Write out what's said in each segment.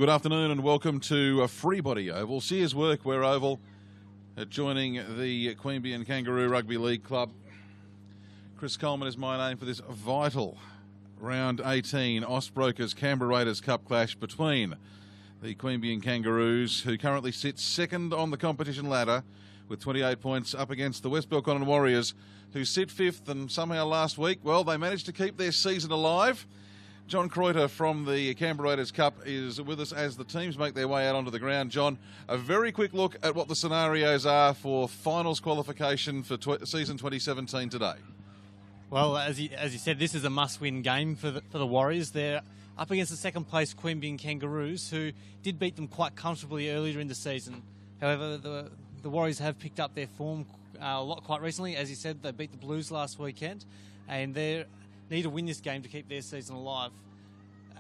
Good afternoon and welcome to Freebody Oval. Sears Workwear Oval, joining the Queanbeyan Kangaroo Rugby League Club. Chris Coleman is my name for this vital round 18 Austbrokers Canberra Raiders Cup clash between the Queanbeyan Kangaroos, who currently sit second on the competition ladder with 28 points, up against the West Belconnen Warriors, who sit fifth, and somehow last week, well, they managed to keep their season alive. John Kreuter from the Canberra Raiders Cup is with us as the teams make their way out onto the ground. John, a very quick look at what the scenarios are for finals qualification for season 2017 today. Well, as you said, this is a must-win game for the Warriors. They're up against the second-place Queanbeyan Kangaroos, who did beat them quite comfortably earlier in the season. However, the Warriors have picked up their form a lot quite recently. As you said, they beat the Blues last weekend, and they need to win this game to keep their season alive.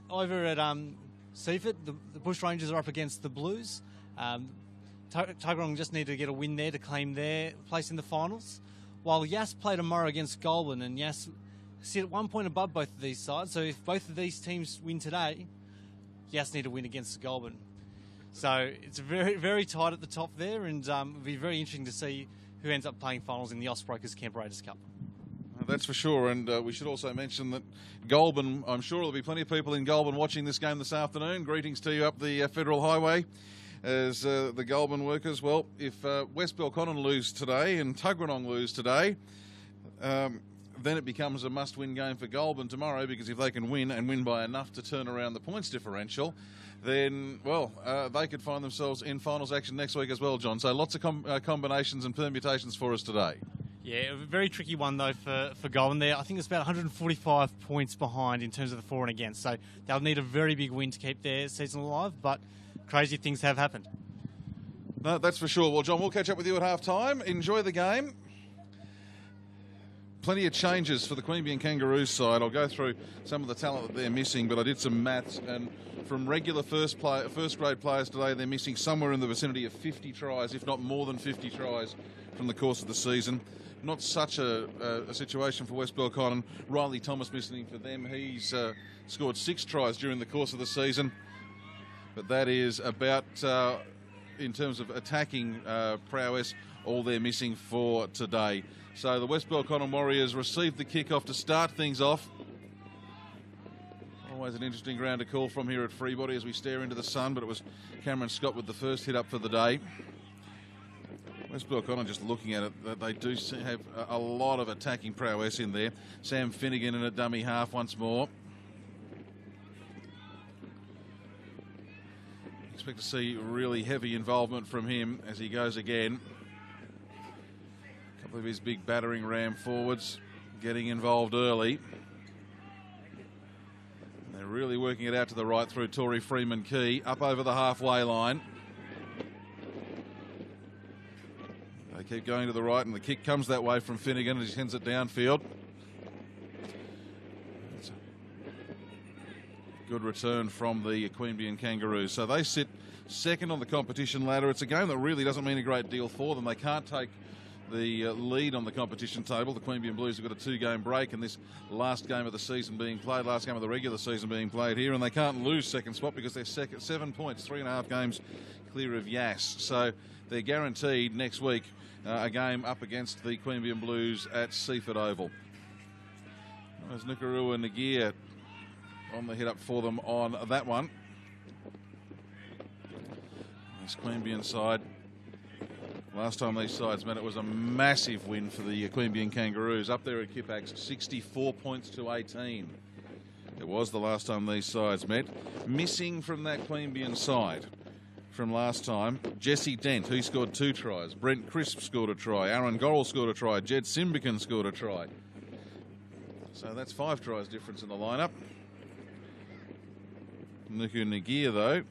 Over at Seaford, the Bush Rangers are up against the Blues. Tuggeranong just need to get a win there to claim their place in the finals, while Yass play tomorrow against Goulburn, and Yass sit at 1 point above both of these sides. So if both of these teams win today, Yass need to win against Goulburn. So it's very, very tight at the top there, and it'll be very interesting to see who ends up playing finals in the Austbrokers Canberra Raiders Cup. That's for sure, and we should also mention that Goulburn, I'm sure there'll be plenty of people in Goulburn watching this game this afternoon. Greetings to you up the Federal Highway as the Goulburn workers. Well, if West Belconnen lose today and Tuggeranong lose today, then it becomes a must-win game for Goulburn tomorrow, because if they can win and win by enough to turn around the points differential, then, well, they could find themselves in finals action next week as well, John. So lots of combinations and permutations for us today. Yeah, a very tricky one, though, for Goulburn there. I think it's about 145 points behind in terms of the for and against. So they'll need a very big win to keep their season alive, but crazy things have happened. No, that's for sure. Well, John, we'll catch up with you at half-time. Enjoy the game. Plenty of changes for the Queanbeyan Kangaroos side. I'll go through some of the talent that they're missing, but I did some maths, and from regular first-grade players today, they're missing somewhere in the vicinity of 50 tries, if not more than 50 tries, from the course of the season. Not such a situation for West Belconnen. Riley Thomas missing for them. He's scored 6 tries during the course of the season, but that is about, in terms of attacking prowess, all they're missing for today. So the West Belconnen Warriors received the kickoff to start things off. Always an interesting ground to call from here at Freebody as we stare into the sun, but it was Cameron Scott with the first hit up for the day. West Belconnen, just looking at it, they do have a lot of attacking prowess in there. Sam Finnegan in a dummy half once more. Expect to see really heavy involvement from him as he goes again. A couple of his big battering ram forwards getting involved early. And they're really working it out to the right through Tory Freeman Key, up over the halfway line. They keep going to the right, and the kick comes that way from Finnegan as he sends it downfield. It's a good return from the Queanbeyan Kangaroos. So they sit second on the competition ladder. It's a game that really doesn't mean a great deal for them. They can't take the lead on the competition table. The Queanbeyan Blues have got a 2-game break, and this last game of the season being played, last game of the regular season being played here, and they can't lose second spot because they're 7 points, 3.5 games clear of Yass. So they're guaranteed next week a game up against the Queanbeyan Blues at Seaford Oval. There's Nukarua Nagir on the hit up for them on that one. This Queanbeyan side, last time these sides met, it was a massive win for the Queanbeyan Kangaroos. Up there at Kipax, 64 points to 18. It was the last time these sides met. Missing from that Queanbeyan side from last time, Jesse Dent, who scored 2 tries. Brent Crisp scored a try. Aaron Gorrell scored a try. Jed Simbican scored a try. So that's 5 tries difference in the lineup. Nuku Nagir, though,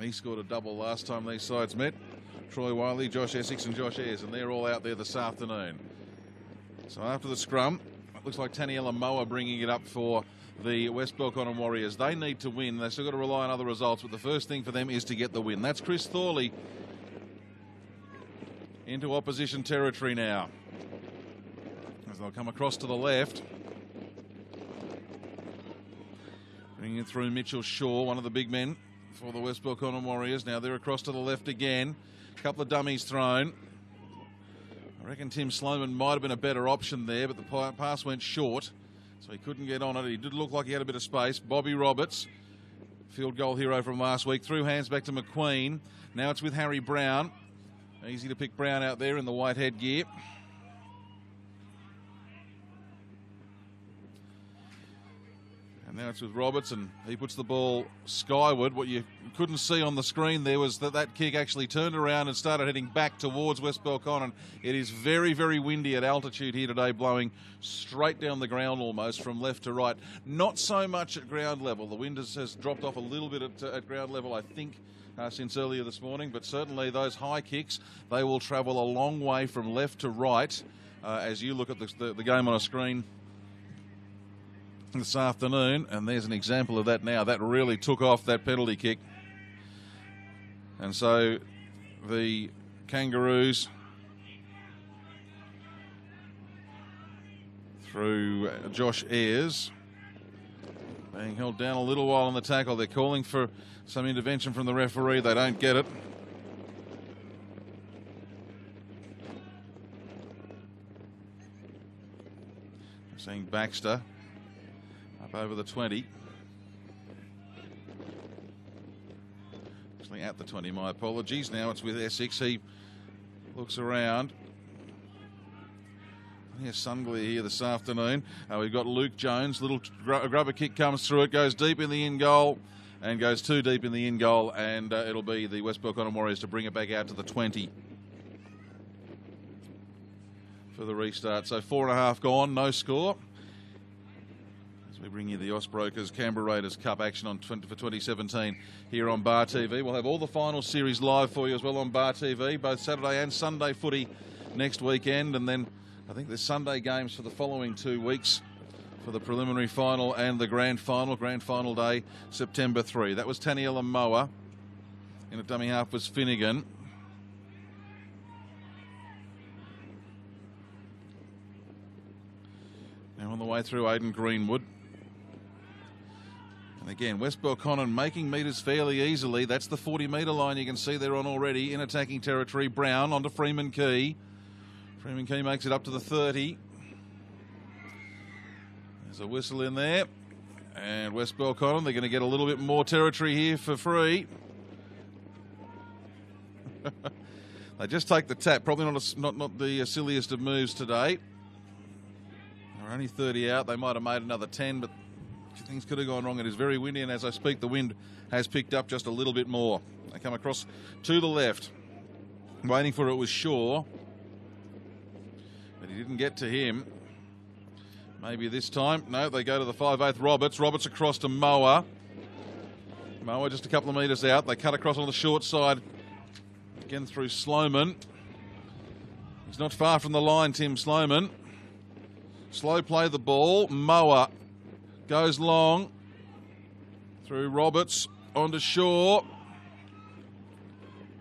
he scored a double last time these sides met. Troy Wiley, Josh Essex and Josh Ayres, and they're all out there this afternoon. So after the scrum, it looks like Taniela Moa bringing it up for the West Belconnen Warriors. They need to win. They've still got to rely on other results, but the first thing for them is to get the win. That's Chris Thorley into opposition territory now, as they'll come across to the left. Bringing it through Mitchell Shaw, one of the big men for the West Belconnen Warriors. Now they're across to the left again. A couple of dummies thrown. I reckon Tim Sloman might have been a better option there, but the pass went short, so he couldn't get on it. He did look like he had a bit of space. Bobby Roberts, field goal hero from last week, threw hands back to McQueen. Now it's with Harry Brown. Easy to pick Brown out there in the white headgear. And now it's with Roberts, and he puts the ball skyward. What you couldn't see on the screen there was that kick actually turned around and started heading back towards West Belconnen. It is very, very windy at altitude here today, blowing straight down the ground almost from left to right. Not so much at ground level. The wind has dropped off a little bit at ground level, I think, since earlier this morning. But certainly those high kicks, they will travel a long way from left to right as you look at the game on a screen this afternoon, and there's an example of that now. That really took off, that penalty kick. And so the Kangaroos, through Josh Ayres, being held down a little while on the tackle. They're calling for some intervention from the referee. They don't get it. Seeing Baxter up over the 20. Actually at the 20, my apologies. Now it's with Essex. He looks around. Here's Sunglee here this afternoon. We've got Luke Jones. Little grubber kick comes through it, goes deep in the in goal and goes too deep in the in goal, and it'll be the West Belconnen Warriors to bring it back out to the 20 for the restart. So 4.5 gone, no score. We bring you the Osbrokers Canberra Raiders Cup action for 2017 here on Bar TV. We'll have all the final series live for you as well on Bar TV, both Saturday and Sunday footy next weekend. And then I think there's Sunday games for the following 2 weeks for the preliminary final and the grand final. Grand final day, September 3. That was Taniela Moa. In at dummy half was Finnegan. Now on the way through, Aidan Greenwood. And again, West Belconnen making metres fairly easily. That's the 40-metre line you can see they're on already in attacking territory. Brown onto Freeman Key. Freeman Key makes it up to the 30. There's a whistle in there. And West Belconnen, they're going to get a little bit more territory here for free. They just take the tap. Probably not the silliest of moves today. They're only 30 out. They might have made another 10, but things could have gone wrong. It is very windy, and as I speak, the wind has picked up just a little bit more. They come across to the left. Waiting for it was Shaw, but he didn't get to him. Maybe this time. No, they go to the 5/8 Roberts. Roberts across to Moa. Moa just a couple of metres out. They cut across on the short side. Again through Sloman. He's not far from the line, Tim Sloman. Slow play the ball. Moa goes long through Roberts onto Shaw.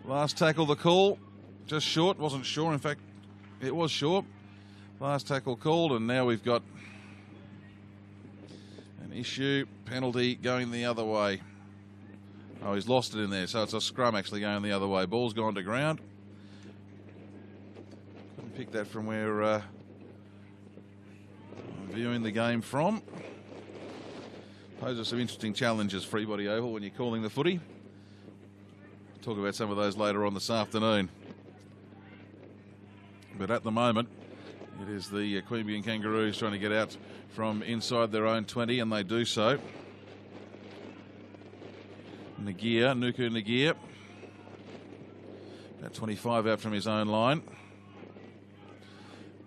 Last tackle the call. Just short. Wasn't sure. In fact, it was short. Last tackle called, and now we've got an issue. Penalty going the other way. Oh, he's lost it in there, so it's a scrum actually going the other way. Ball's gone to ground. Couldn't pick that from where I'm viewing the game from. Poses some interesting challenges, Freebody Oval, when you're calling the footy. Talk about some of those later on this afternoon. But at the moment, it is the Queanbeyan Kangaroos trying to get out from inside their own 20, and they do so. Nuku Nagir, about 25 out from his own line.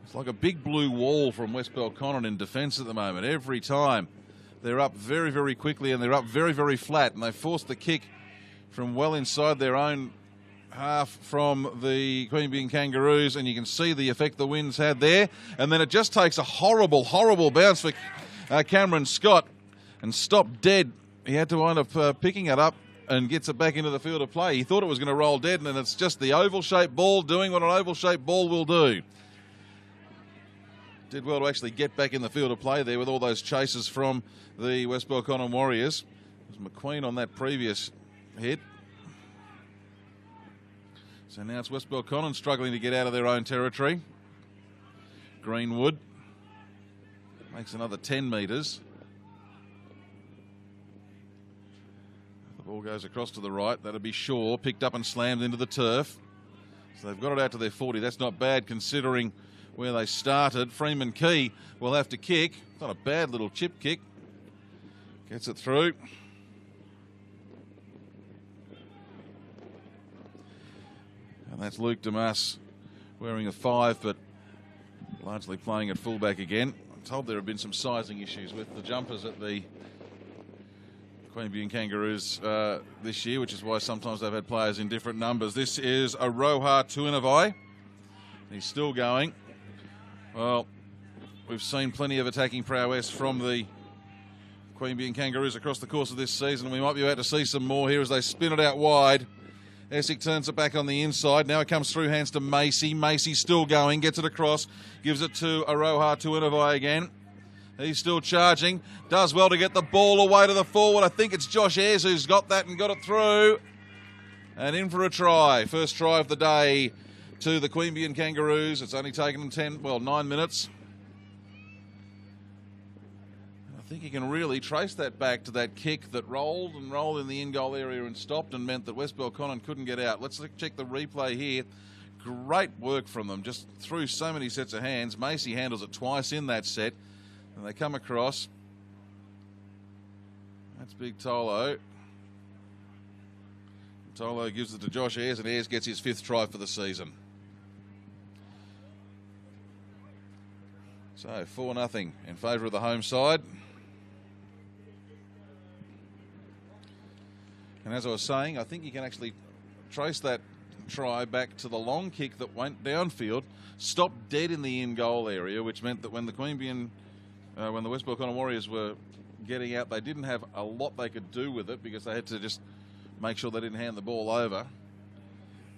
It's like a big blue wall from West Belconnen in defence at the moment. Every time they're up very, very quickly, and they're up very, very flat, and they force the kick from well inside their own half from the Queanbeyan Kangaroos, and you can see the effect the wind's had there. And then it just takes a horrible, horrible bounce for Cameron Scott and stopped dead. He had to wind up picking it up and gets it back into the field of play. He thought it was going to roll dead, and it's just the oval-shaped ball doing what an oval-shaped ball will do. Did well to actually get back in the field of play there with all those chases from the West Belconnen Warriors. It was McQueen on that previous hit. So now it's West Belconnen struggling to get out of their own territory. Greenwood makes another 10 metres. The ball goes across to the right. That'll be Shaw, picked up and slammed into the turf. So they've got it out to their 40. That's not bad considering where they started. Freeman Key will have to kick. It's not a bad little chip kick. Gets it through. And that's Luke Damas wearing a 5, but largely playing at fullback again. I'm told there have been some sizing issues with the jumpers at the Queanbeyan Kangaroos this year, which is why sometimes they've had players in different numbers. This is Aroha Tuinavai. He's still going. Well, we've seen plenty of attacking prowess from the Queanbeyan Kangaroos across the course of this season. We might be about to see some more here as they spin it out wide. Essek turns it back on the inside. Now it comes through hands to Macy. Macy still going, gets it across, gives it to Aroha Tuinavai again. He's still charging. Does well to get the ball away to the forward. I think it's Josh Ayres who's got that and got it through. And in for a try. First try of the day to the Queanbeyan Kangaroos. It's only taken them 9 minutes. I think you can really trace that back to that kick that rolled in the in-goal area and stopped and meant that West Belconnen couldn't get out. Let's check the replay here. Great work from them. Just through so many sets of hands. Macy handles it twice in that set. And they come across. That's Big Tolo. Tolo gives it to Josh Ayres, and Ayres gets his 5th try for the season. So 4-0 in favour of the home side. And as I was saying, I think you can actually trace that try back to the long kick that went downfield, stopped dead in the in-goal area, which meant that when the when the West Belconnen Warriors were getting out, they didn't have a lot they could do with it because they had to just make sure they didn't hand the ball over.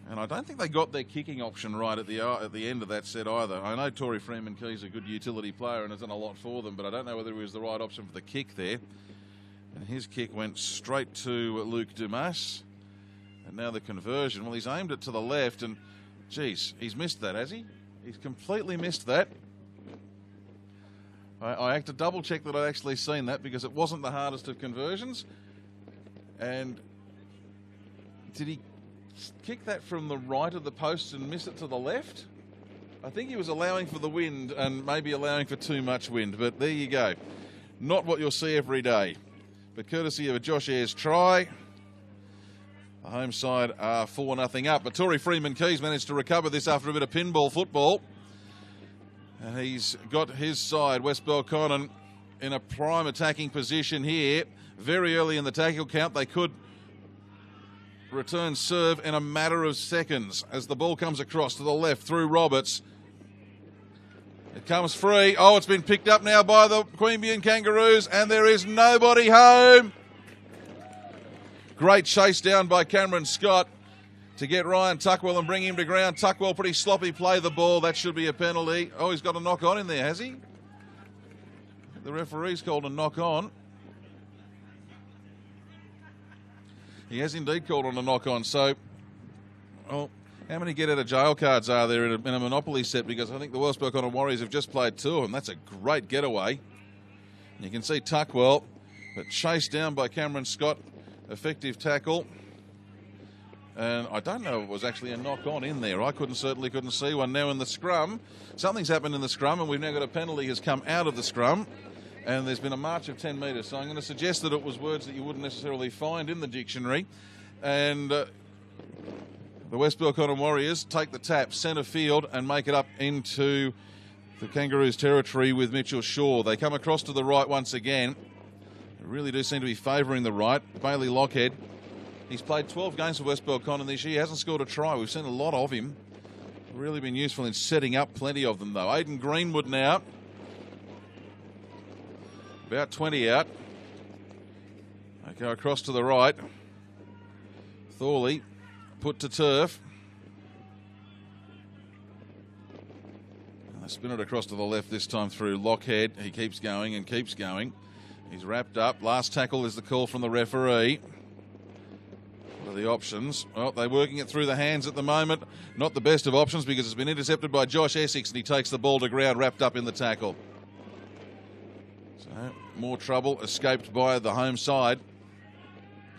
And I don't think they got their kicking option right at the end of that set either. I know Tory Freeman Key's a good utility player and has done a lot for them, but I don't know whether he was the right option for the kick there. And his kick went straight to Luke Dumas. And now the conversion. Well, he's aimed it to the left, and geez, he's missed that, has he? He's completely missed that. I had to double check that I'd actually seen that because it wasn't the hardest of conversions. And did he kick that from the right of the post and miss it to the left? I think he was allowing for the wind and maybe allowing for too much wind, but there you go. Not what you'll see every day. But courtesy of a Josh Ayres try, the home side are 4-0 up. But Tory Freeman Keys managed to recover this after a bit of pinball football. And he's got his side, West Belconnen, in a prime attacking position here. Very early in the tackle count, they could return serve in a matter of seconds as the ball comes across to the left through Roberts. It comes free. Oh, it's been picked up now by the Queanbeyan Kangaroos, and there is nobody home. Great chase down by Cameron Scott to get Ryan Tuckwell and bring him to ground. Tuckwell pretty sloppy play the ball. That should be a penalty. Oh, he's got a knock on in there, has he? The referee's called a knock on. He has indeed called on a knock on. So, well, how many get out of jail cards are there in a Monopoly set? Because I think the West Belconnen Warriors have just played 2 of them. That's a great getaway. You can see Tuckwell, but chased down by Cameron Scott. Effective tackle. And I don't know if it was actually a knock on in there. I certainly couldn't see one. Now in the scrum, something's happened in the scrum, and we've now got a penalty has come out of the scrum. And there's been a march of 10 metres. So I'm going to suggest that it was words that you wouldn't necessarily find in the dictionary. And the West Belconnen Warriors take the tap centre field and make it up into the Kangaroos territory with Mitchell Shaw. They come across to the right once again. They really do seem to be favouring the right. Bailey Lockhead. He's played 12 games for West Belconnen this year. He hasn't scored a try. We've seen a lot of him. Really been useful in setting up plenty of them, though. Aidan Greenwood now. About 20 out. They go across to the right. Thorley put to turf. And they spin it across to the left this time through Lockhead. He keeps going and keeps going. He's wrapped up. Last tackle is the call from the referee. the options. Well, they're working it through the hands at the moment. Not the best of options because it's been intercepted by Josh Essex and he takes the ball to ground wrapped up in the tackle. So more trouble escaped by the home side.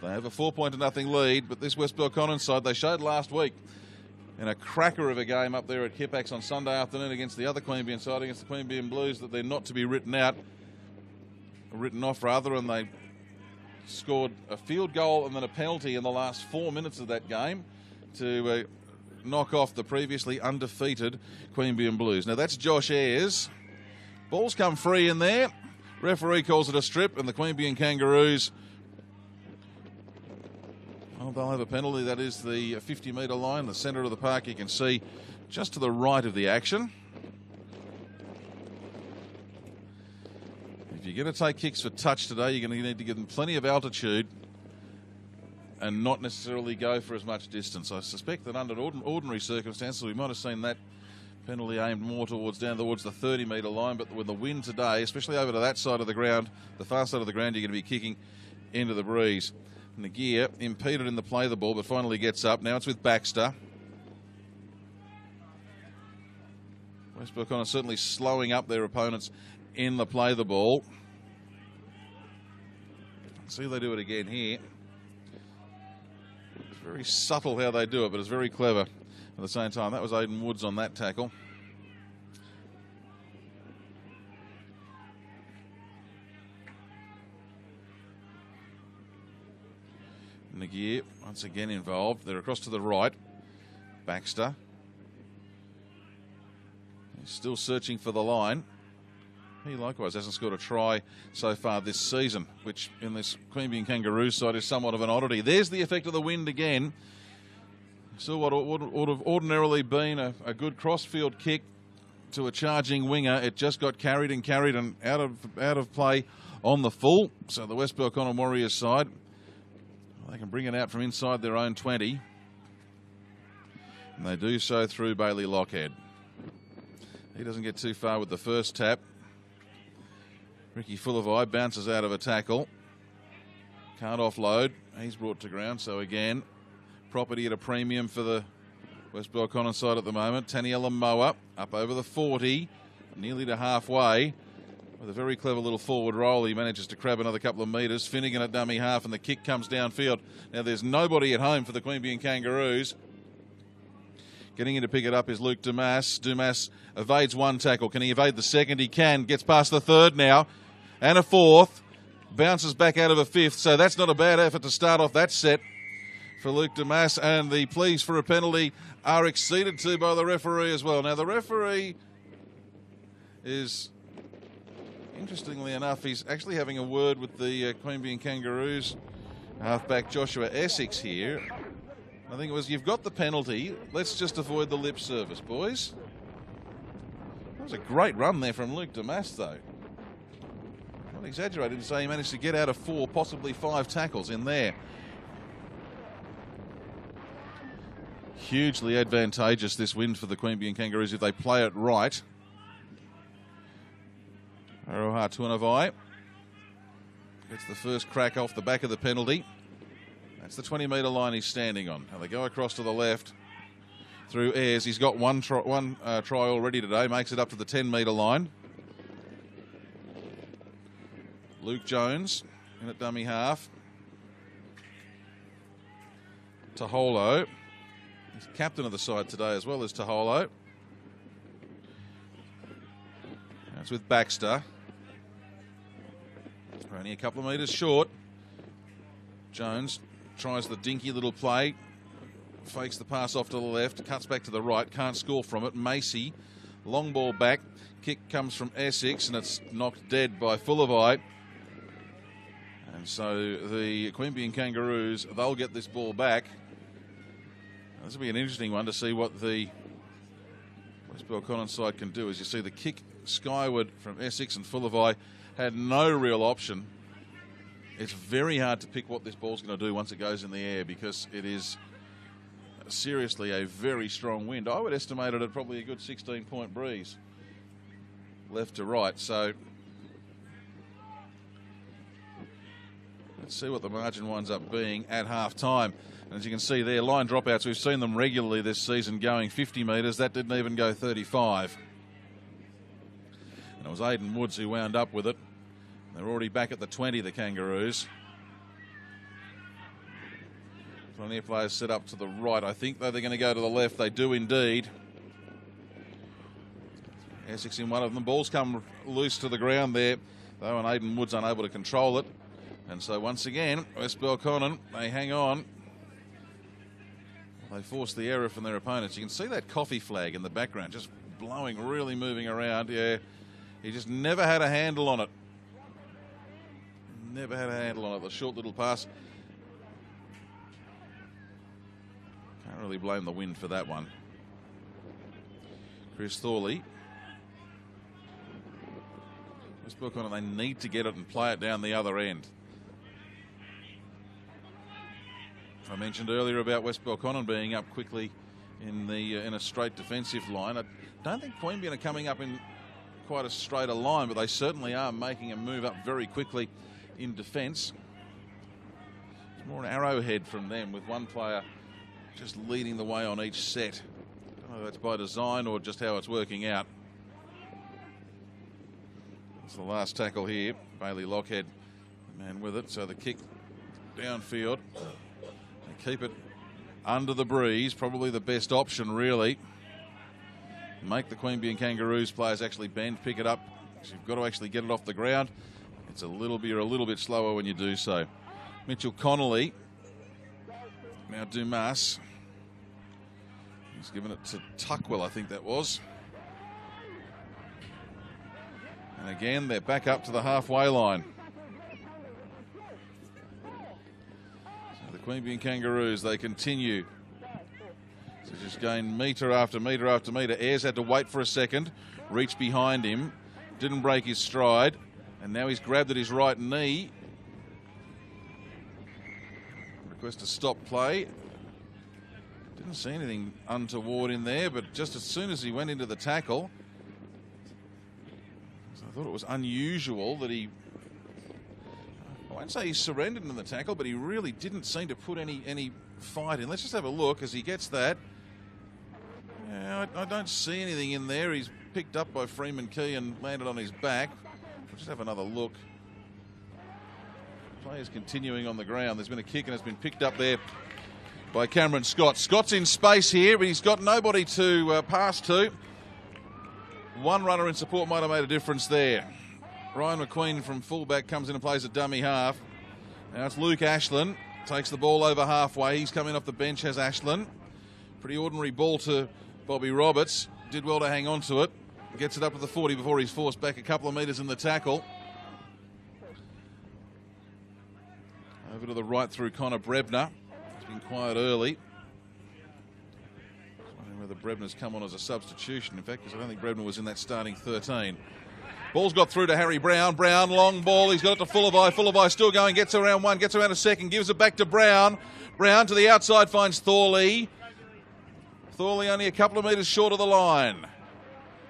They have a 4-0 lead, but this West Belconnen side they showed last week in a cracker of a game up there at Kippax on Sunday afternoon against the other Queanbeyan side, against the Queanbeyan Blues, that they're not to be written off rather, and they scored a field goal and then a penalty in the last 4 minutes of that game to knock off the previously undefeated Queanbeyan Blues. Now that's Josh Ayres. Ball's come free in there. Referee calls it a strip, and the Queanbeyan Kangaroos, well, they'll have a penalty. That is the 50-metre line, the centre of the park. You can see just to the right of the action. If you're going to take kicks for touch today, you're going to need to give them plenty of altitude and not necessarily go for as much distance. I suspect that under ordinary circumstances, we might have seen that penalty aimed more down towards the 30-metre line, but with the wind today, especially over to that side of the ground, the far side of the ground, you're going to be kicking into the breeze. Nagier impeded in the play of the ball, but finally gets up. Now it's with Baxter. West Belconnen certainly slowing up their opponents in the play of the ball. See if they do it again here. It's very subtle how they do it, but it's very clever at the same time. That was Aidan Woods on that tackle. Nagier once again involved. They're across to the right. Baxter. He's still searching for the line. He likewise hasn't scored a try so far this season, which in this Queanbeyan Kangaroos side is somewhat of an oddity. There's the effect of the wind again. So what would have ordinarily been a good crossfield kick to a charging winger, it just got carried and out of play on the full. So the West Belconnen Warriors side, they can bring it out from inside their own 20. And they do so through Bailey Lockhead. He doesn't get too far with the first tap. Ricky Fullervie bounces out of a tackle. Can't offload. He's brought to ground. So again, property at a premium for the West Belconnen side at the moment. Taniela Moa up over the 40, nearly to halfway. With a very clever little forward roll, he manages to grab another couple of metres. Finnegan at dummy half, and the kick comes downfield. Now there's nobody at home for the Queanbeyan Kangaroos. Getting in to pick it up is Luke Dumas. Dumas evades one tackle. Can he evade the second? He can. Gets past the third now. And a fourth. Bounces back out of a fifth. So that's not a bad effort to start off that set for Luke Dumas. And the pleas for a penalty are exceeded to by the referee as well. Now the referee is, interestingly enough, he's actually having a word with the Queanbeyan Kangaroos halfback Joshua Essex here. I think it was, you've got the penalty, let's just avoid the lip service, boys. That was a great run there from Luke Dumas, though. Not exaggerating to say he managed to get out of 4, possibly 5 tackles in there. Hugely advantageous, this win for the Queanbeyan Kangaroos if they play it right. Aroha Tuanavai gets the first crack off the back of the penalty. That's the 20-metre line he's standing on. Now they go across to the left through Ayres. He's got one try already today, makes it up to the 10-metre line. Luke Jones in at dummy half. Taholo. He's captain of the side today as well as Taholo. That's with Baxter. We're only a couple of metres short. Jones tries the dinky little play, fakes the pass off to the left, cuts back to the right, can't score from it. Macy, long ball back, kick comes from Essex and it's knocked dead by Fullervie. And so the Queanbeyan Kangaroos, they'll get this ball back. This will be an interesting one to see what the West Belconnen side can do. As you see, the kick skyward from Essex and Fullervie had no real option. It's very hard to pick what this ball's going to do once it goes in the air because it is seriously a very strong wind. I would estimate it at probably a good 16-point breeze left to right. So let's see what the margin winds up being at half time. As you can see there, line dropouts, we've seen them regularly this season going 50 metres. That didn't even go 35. And it was Aidan Woods who wound up with it. They're already back at the 20, the Kangaroos. Plenty of players set up to the right. I think, though, they're going to go to the left. They do indeed. Essex in one of them. Ball's come loose to the ground there, though, and Aidan Woods unable to control it. And so once again, West Belconnen, they hang on. They force the error from their opponents. You can see that coffee flag in the background just blowing, really moving around. Yeah, he just never had a handle on it. Never had a handle on it. The short little pass. Can't really blame the wind for that one. Chris Thorley. West Belconnen, they need to get it and play it down the other end. I mentioned earlier about West Belconnen being up quickly in a straight defensive line. I don't think Queanbeyan are coming up in quite a straighter line, but they certainly are making a move up very quickly in defence. It's more an arrowhead from them, with one player just leading the way on each set. I don't know if that's by design or just how it's working out. It's the last tackle here. Bailey Lockhead, the man with it. So the kick downfield. They keep it under the breeze. Probably the best option, really. Make the Queanbeyan Kangaroos players actually bend, pick it up. So you've got to actually get it off the ground. It's you're a little bit slower when you do so. Mitchell Connolly. Now Dumas. He's given it to Tuckwell, I think that was. And again, they're back up to the halfway line. So the Queanbeyan Kangaroos, they continue to just gain metre after metre after metre. Ayres had to wait for a second, reach behind him, didn't break his stride, and now he's grabbed at his right knee. Request to stop play. Didn't see anything untoward in there, but just as soon as he went into the tackle, I thought it was unusual that I won't say he surrendered in the tackle, but he really didn't seem to put any fight in. Let's just have a look as he gets that. Yeah, I don't see anything in there. He's picked up by Freeman Key and landed on his back. We'll just have another look. Players continuing on the ground. There's been a kick and it's been picked up there by Cameron Scott. Scott's in space here, but he's got nobody to pass to. One runner in support might have made a difference there. Ryan McQueen from fullback comes in and plays a dummy half. Now it's Luke Ashland. Takes the ball over halfway. He's coming off the bench, has Ashland. Pretty ordinary ball to Bobby Roberts. Did well to hang on to it. Gets it up to the 40 before he's forced back a couple of metres in the tackle. Over to the right through Connor Brebner. He's been quiet early. Whether Brebner's come on as a substitution, in fact, because I don't think Brebner was in that starting 13. Ball's got through to Harry Brown. Brown, long ball. He's got it to Fullerby. Fullerby still going. Gets around one. Gets around a second. Gives it back to Brown. Brown to the outside finds Thorley. Thorley only a couple of metres short of the line.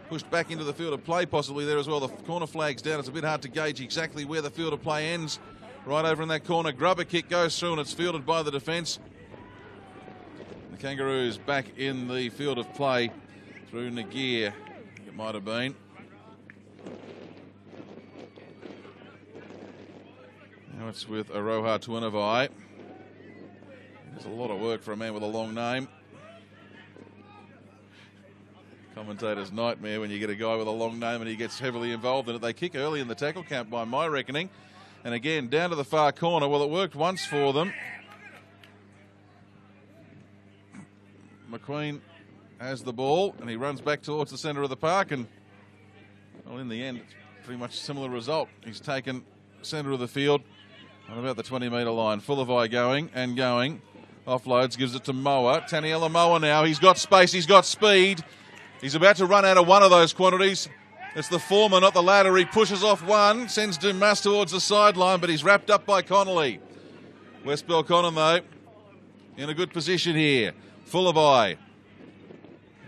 Pushed back into the field of play possibly there as well. The corner flag's down. It's a bit hard to gauge exactly where the field of play ends. Right over in that corner. Grubber kick goes through and it's fielded by the defence. The Kangaroos back in the field of play through Nageer, it might have been. Now it's with Aroha Tuinavai. There's a lot of work for a man with a long name. Commentator's nightmare when you get a guy with a long name and he gets heavily involved in it. They kick early in the tackle count by my reckoning. And again, down to the far corner. Well, it worked once for them. McQueen has the ball and he runs back towards the centre of the park, and well, in the end it's pretty much a similar result. He's taken centre of the field on about the 20-metre line. Fullerby going and going. Offloads, gives it to Moa. Taniela Moa now. He's got space, he's got speed. He's about to run out of one of those quantities. It's the former, not the latter. He pushes off one, sends Dumas towards the sideline, but he's wrapped up by Connolly. West Belconnen, though, in a good position here. Fullerby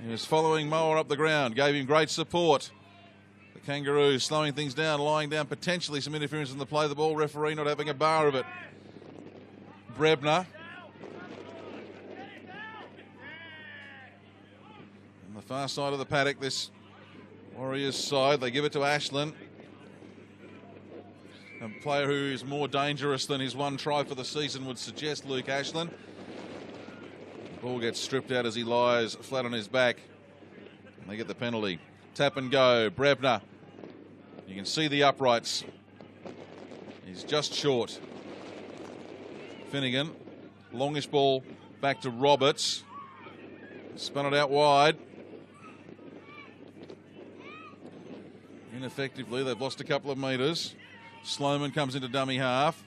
is following Moa up the ground, gave him great support. The Kangaroos slowing things down, lying down, potentially some interference in the play. The ball referee not having a bar of it. Brebner the far side of the paddock, this Warriors side, they give it to Ashland. A player who is more dangerous than his one try for the season would suggest, Luke Ashland. The ball gets stripped out as he lies flat on his back. And they get the penalty. Tap and go, Brebner. You can see the uprights. He's just short. Finnegan, longish ball back to Roberts. Spun it out wide. Ineffectively, they've lost a couple of metres. Sloman comes into dummy half.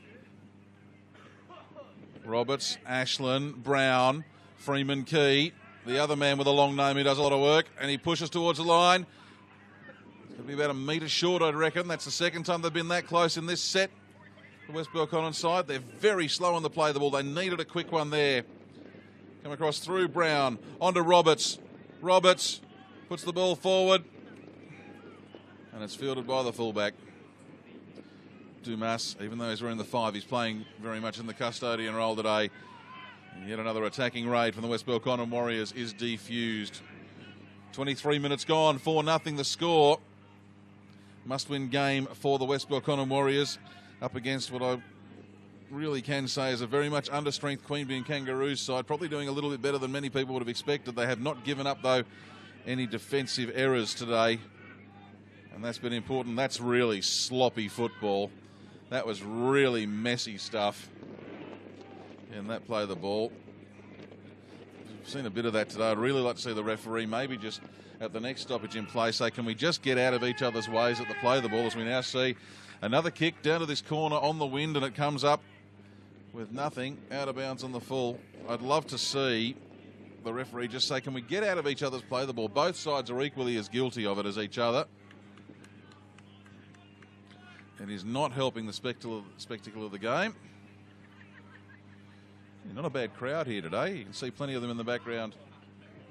Roberts, Ashland, Brown, Freeman Key. The other man with a long name who does a lot of work. And he pushes towards the line. It's going to be about a metre short, I'd reckon. That's the second time they've been that close in this set. The West Belconnen side, they're very slow on the play of the ball. They needed a quick one there. Come across through Brown, onto Roberts. Roberts puts the ball forward. And it's fielded by the fullback. Dumas, even though he's wearing the 5, he's playing very much in the custodian role today. And yet another attacking raid from the West Belconnen Warriors is defused. 23 minutes gone, 4-0 the score. Must-win game for the West Belconnen Warriors up against what I really can say is a very much understrength Queanbeyan Kangaroos side, probably doing a little bit better than many people would have expected. They have not given up, though, any defensive errors today. And that's been important. That's really sloppy football. That was really messy stuff in that play of the ball. I've seen a bit of that today. I'd really like to see the referee maybe just at the next stoppage in play say, can we just get out of each other's ways at the play of the ball, as we now see another kick down to this corner on the wind, and it comes up with nothing, out of bounds on the full. I'd love to see the referee just say, can we get out of each other's play of the ball? Both sides are equally as guilty of it as each other. It is not helping the spectacle of the game. Not a bad crowd here today. You can see plenty of them in the background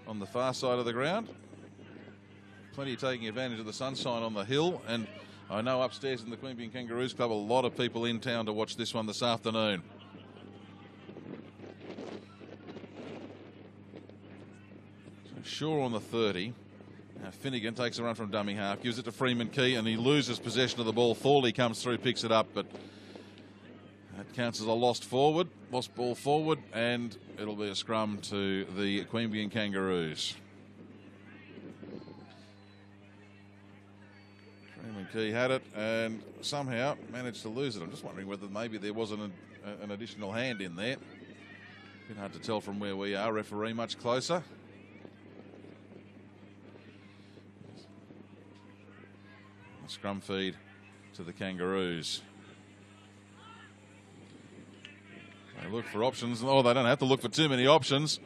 on the far side of the ground. Plenty taking advantage of the sunshine on the hill. And I know upstairs in the Queanbeyan Kangaroos Club, a lot of people in town to watch this one this afternoon. So Shaw on the 30. Now Finnegan takes a run from dummy half, gives it to Freeman Key, and he loses possession of the ball. Thorley comes through, picks it up, but that counts as a lost ball forward, and it'll be a scrum to the Queanbeyan Kangaroos. Freeman Key had it and somehow managed to lose it. I'm just wondering whether maybe there wasn't an additional hand in there. Bit hard to tell from where we are. Referee much closer. Scrum feed to the Kangaroos. They look for options. Oh, they don't have to look for too many options.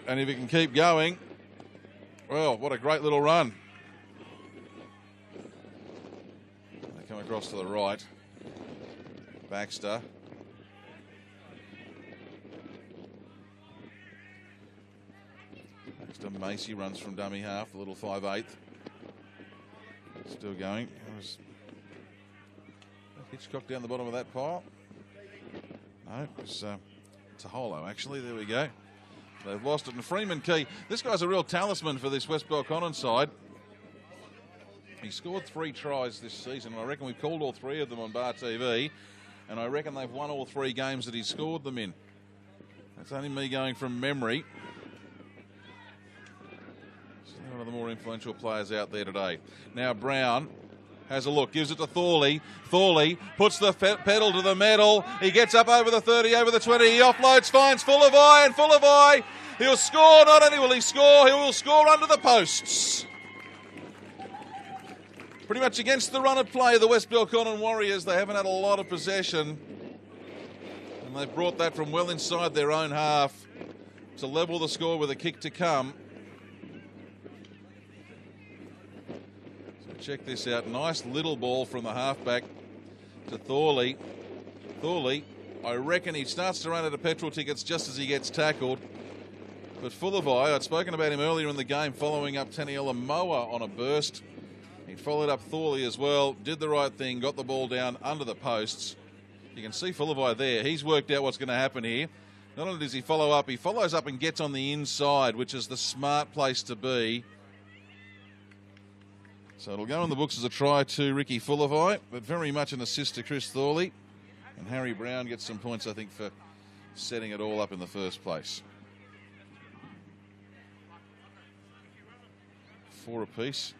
And if he can keep going, well, what a great little run. They come across to the right. Baxter. Macy runs from dummy half, the little 5/8. Still going. It was Hitchcock down the bottom of that pile. No, it was Taholo, actually. There we go. They've lost it. And Freeman Key, this guy's a real talisman for this West Belconnen side. He scored 3 tries this season, and I reckon we've called all 3 of them on Bar TV, and I reckon they've won all 3 games that he scored them in. That's only me going from memory. One of the more influential players out there today. Now Brown has a look, gives it to Thorley. Thorley puts the pedal to the metal. He gets up over the 30, over the 20. He offloads, finds Fullavoy, and Fullavoy, he'll score. Not only will he score, he will score under the posts. Pretty much against the run of play, the West Belconnen Warriors, they haven't had a lot of possession. And they've brought that from well inside their own half to level the score with a kick to come. Check this out. Nice little ball from the halfback to Thorley. Thorley, I reckon he starts to run out of petrol tickets just as he gets tackled. But Fullavoy, I'd spoken about him earlier in the game, following up Taniela Moa on a burst. He followed up Thorley as well, did the right thing, got the ball down under the posts. You can see Fullavoy there. He's worked out what's going to happen here. Not only does he follow up, he follows up and gets on the inside, which is the smart place to be. So it'll go in the books as a try to Ricky Fullervai, but very much an assist to Chris Thorley. And Harry Brown gets some points, I think, for setting it all up in the first place. 4 apiece.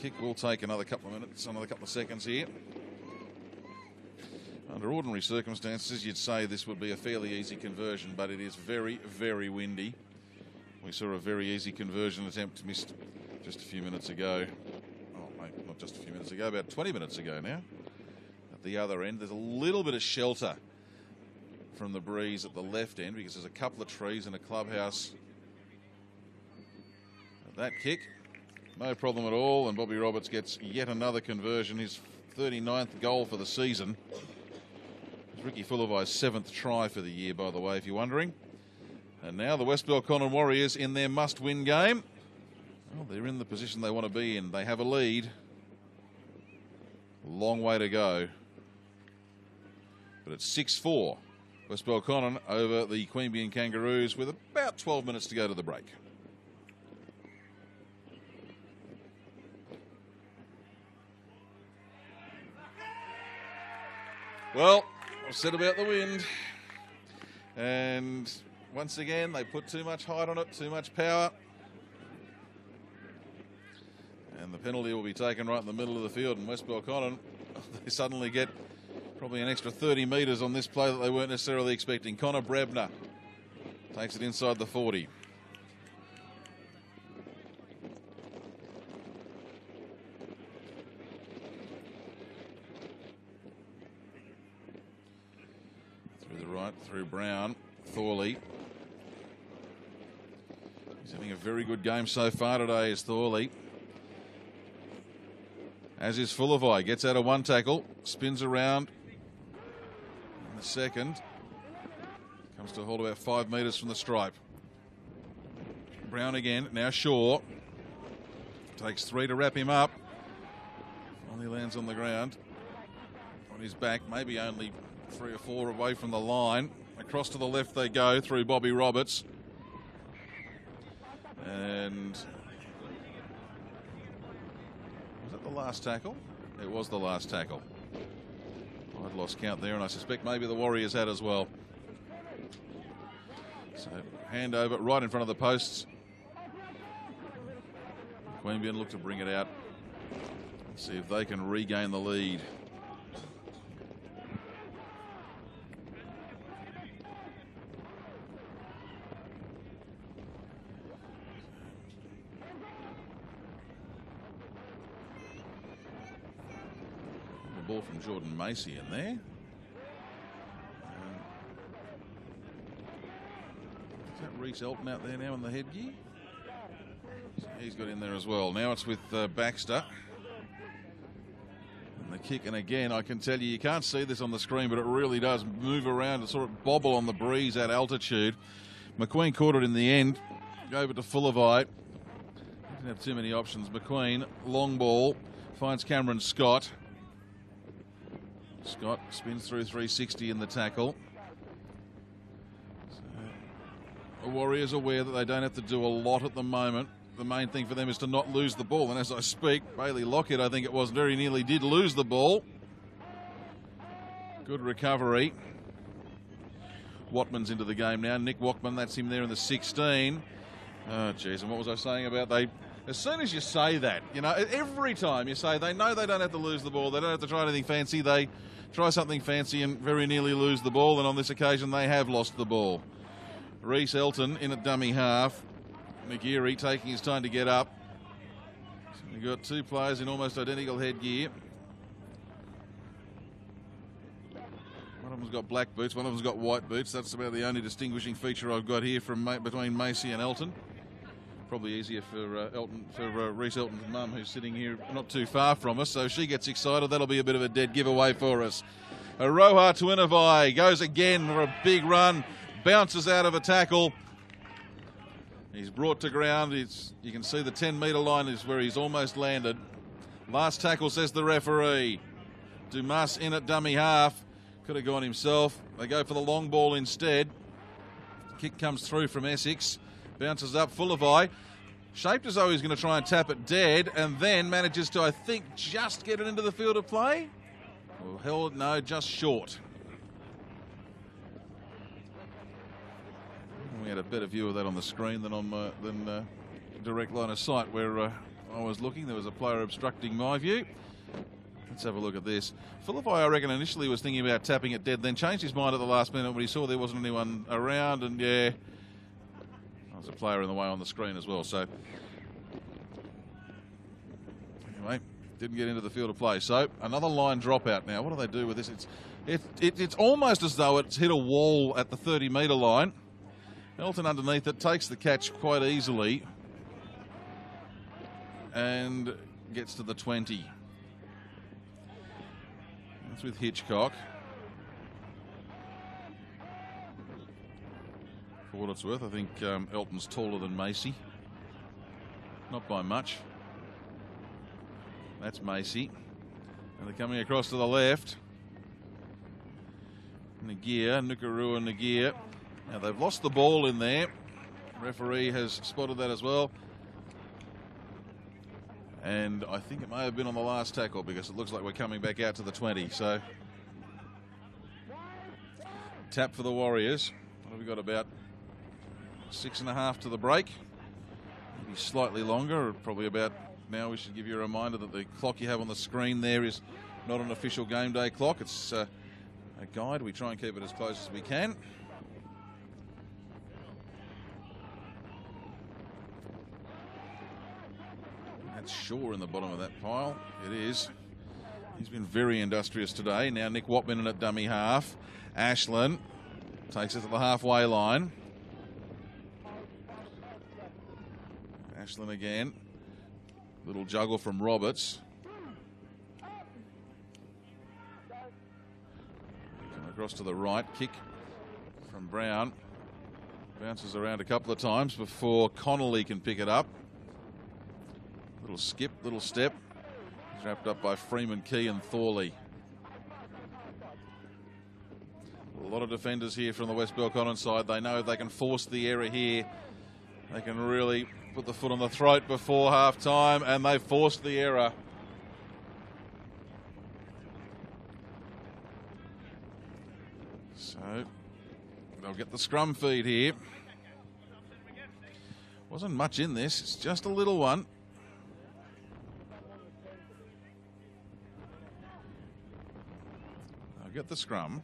Kick will take another couple of minutes, another couple of seconds here. Under ordinary circumstances, you'd say this would be a fairly easy conversion, but it is very, very windy. We saw a very easy conversion attempt missed just a few minutes ago. Oh, mate, not just a few minutes ago, about 20 minutes ago now. At the other end, there's a little bit of shelter from the breeze at the left end because there's a couple of trees and a clubhouse. That kick, no problem at all, and Bobby Roberts gets yet another conversion, his 39th goal for the season. It's Ricky Fullervai's 7th try for the year, by the way, if you're wondering. And now the West Belconnen Warriors in their must-win game. Well, they're in the position they want to be in. They have a lead. Long way to go. But it's 6-4. West Belconnen over the Queanbeyan Kangaroos with about 12 minutes to go to the break. Well, I've said about the wind. And once again, they put too much height on it, too much power. And the penalty will be taken right in the middle of the field. And West Belconnen, they suddenly get probably an extra 30 metres on this play that they weren't necessarily expecting. Connor Brabner takes it inside the 40. Through the right, through Brown. Thorley. He's having a very good game so far today, is Thorley. As is Fullervai. Gets out of one tackle. Spins around. In the second. Comes to a hold about 5 metres from the stripe. Brown again. Now Shaw. Takes 3 to wrap him up. Finally lands on the ground. On his back. Maybe only 3 or 4 away from the line. Across to the left they go through Bobby Roberts. And was that the last tackle? It was the last tackle. I'd lost count there, and I suspect maybe the Warriors had as well. So hand over right in front of the posts. Queanbeyan look to bring it out. See if they can regain the lead. Ball from Jordan Macy in there. Is that Reece Elton out there now in the headgear? So he's got in there as well. Now it's with Baxter. And the kick, and again, I can tell you can't see this on the screen, but it really does move around and sort of bobble on the breeze at altitude. McQueen caught it in the end. Gave it to Fullervai. Didn't have too many options. McQueen, long ball, finds Cameron Scott. Scott spins through 360 in the tackle. So, the Warriors are aware that they don't have to do a lot at the moment. The main thing for them is to not lose the ball. And as I speak, Bailey Lockett, I think it was, very nearly did lose the ball. Good recovery. Watman's into the game now. Nick Watman, that's him there in the 16. Oh, geez, and what was I saying about they... As soon as you say that, you know, every time you say they know they don't have to lose the ball, they don't have to try anything fancy, they try something fancy and very nearly lose the ball, and on this occasion they have lost the ball. Reece Elton in at dummy half. McGeary taking his time to get up. So we've got 2 players in almost identical headgear. One of them's got black boots, one of them's got white boots. That's about the only distinguishing feature I've got here from between Macy and Elton. Probably easier for Reece Elton's mum, who's sitting here not too far from us. So if she gets excited, that'll be a bit of a dead giveaway for us. Aroha Tuinavai goes again for a big run, bounces out of a tackle. He's brought to ground. You can see the 10-metre line is where he's almost landed. Last tackle, says the referee. Dumas in at dummy half. Could have gone himself. They go for the long ball instead. Kick comes through from Essex. Bounces up, Fulavai. Shaped as though he's going to try and tap it dead, and then manages to, I think, just get it into the field of play. Well, hell, no, just short. We had a better view of that on the screen than on direct line of sight where I was looking. There was a player obstructing my view. Let's have a look at this. Fulavai, I reckon, initially was thinking about tapping it dead, then changed his mind at the last minute when he saw there wasn't anyone around, and yeah, there was a player in the way on the screen as well. So anyway, didn't get into the field of play. So another line dropout now. What do they do with this? It's almost as though it's hit a wall at the 30-metre line. Elton underneath it, takes the catch quite easily and gets to the 20. That's with Hitchcock. For what it's worth, I think Elton's taller than Macy. Not by much. That's Macy. And they're coming across to the left. Nukarua Nagia. Now they've lost the ball in there. Referee has spotted that as well. And I think it may have been on the last tackle because it looks like we're coming back out to the 20. So tap for the Warriors. What have we got, about 6.5 to the break? Maybe slightly longer, probably about now. We should give you a reminder that the clock you have on the screen there is not an official game day clock. It's a guide. We try and keep it as close as we can. Shaw in the bottom of that pile. It is. He's been very industrious today. Now Nick Watman in at dummy half. Ashland takes it to the halfway line. Ashland again. Little juggle from Roberts. Come across to the right. Kick from Brown. Bounces around a couple of times before Connolly can pick it up. Little skip, little step. He's wrapped up by Freeman, Key and Thorley. A lot of defenders here from the West Belconnen side. They know if they can force the error here, they can really put the foot on the throat before half time, and they've forced the error. So they'll get the scrum feed here. Wasn't much in this, it's just a little one. Get the scrum.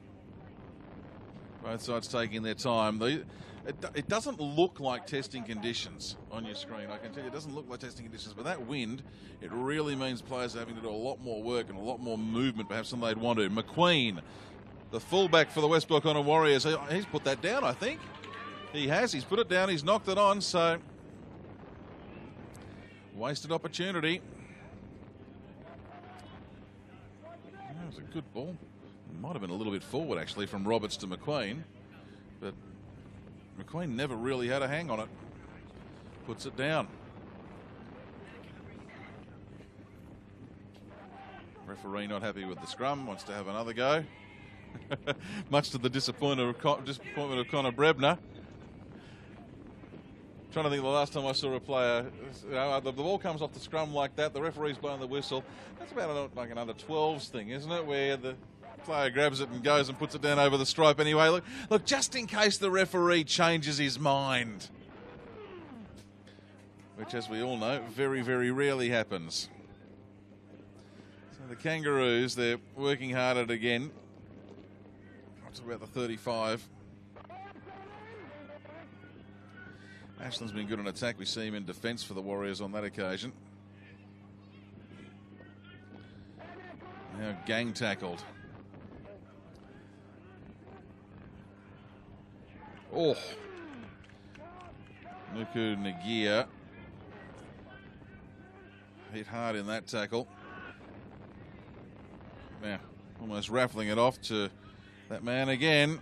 Both sides taking their time. It doesn't look like testing conditions on your screen. I can tell you it doesn't look like testing conditions, but that wind, it really means players are having to do a lot more work and a lot more movement perhaps than they'd want to. McQueen, the fullback for the West Belconnen Warriors, he's put that down, I think. He has. He's put it down. He's knocked it on, so wasted opportunity. That was a good ball. Might have been a little bit forward, actually, from Roberts to McQueen. But McQueen never really had a hang on it. Puts it down. Referee not happy with the scrum, wants to have another go. Much to the disappointment of Connor Brebner. Trying to think of the last time I saw a player, the ball comes off the scrum like that, the referee's blowing the whistle. That's about like an under 12s thing, isn't it? Where the player grabs it and goes and puts it down over the stripe anyway. Look, just in case the referee changes his mind. Which, as we all know, very, very rarely happens. So the Kangaroos, they're working hard at it again. Up to about the 35. Ashland's been good on attack. We see him in defence for the Warriors on that occasion. Now gang tackled. Oh. Nuku Nagia hit hard in that tackle. Now, almost raffling it off to that man again.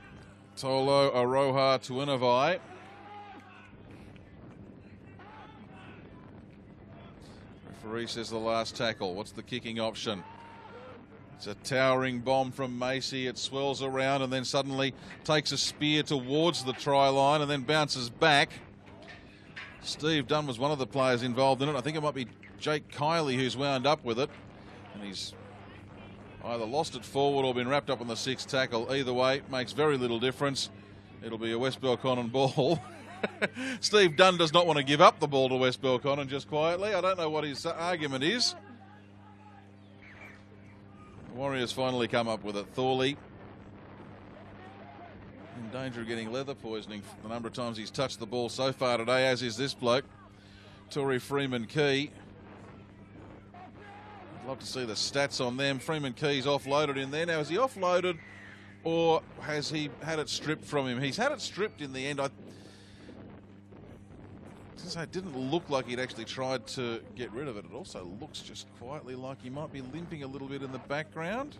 Tolo Aroha Tuinavai. Referee says the last tackle. What's the kicking option? It's a towering bomb from Macy. It swells around and then suddenly takes a spear towards the try line and then bounces back. Steve Dunn was one of the players involved in it. I think it might be Jake Kiley who's wound up with it. And he's either lost it forward or been wrapped up on the sixth tackle. Either way, makes very little difference. It'll be a West Belconnen ball. Steve Dunn does not want to give up the ball to West Belconnen just quietly. I don't know what his argument is. The Warriors finally come up with it. Thorley in danger of getting leather poisoning the number of times he's touched the ball so far today, as is this bloke, Tory Freeman Key. I'd love to see the stats on them. Freeman Key's offloaded in there. Now, is he offloaded or has he had it stripped from him? He's had it stripped in the end. It didn't look like he'd actually tried to get rid of it. It also looks just quietly like he might be limping a little bit in the background.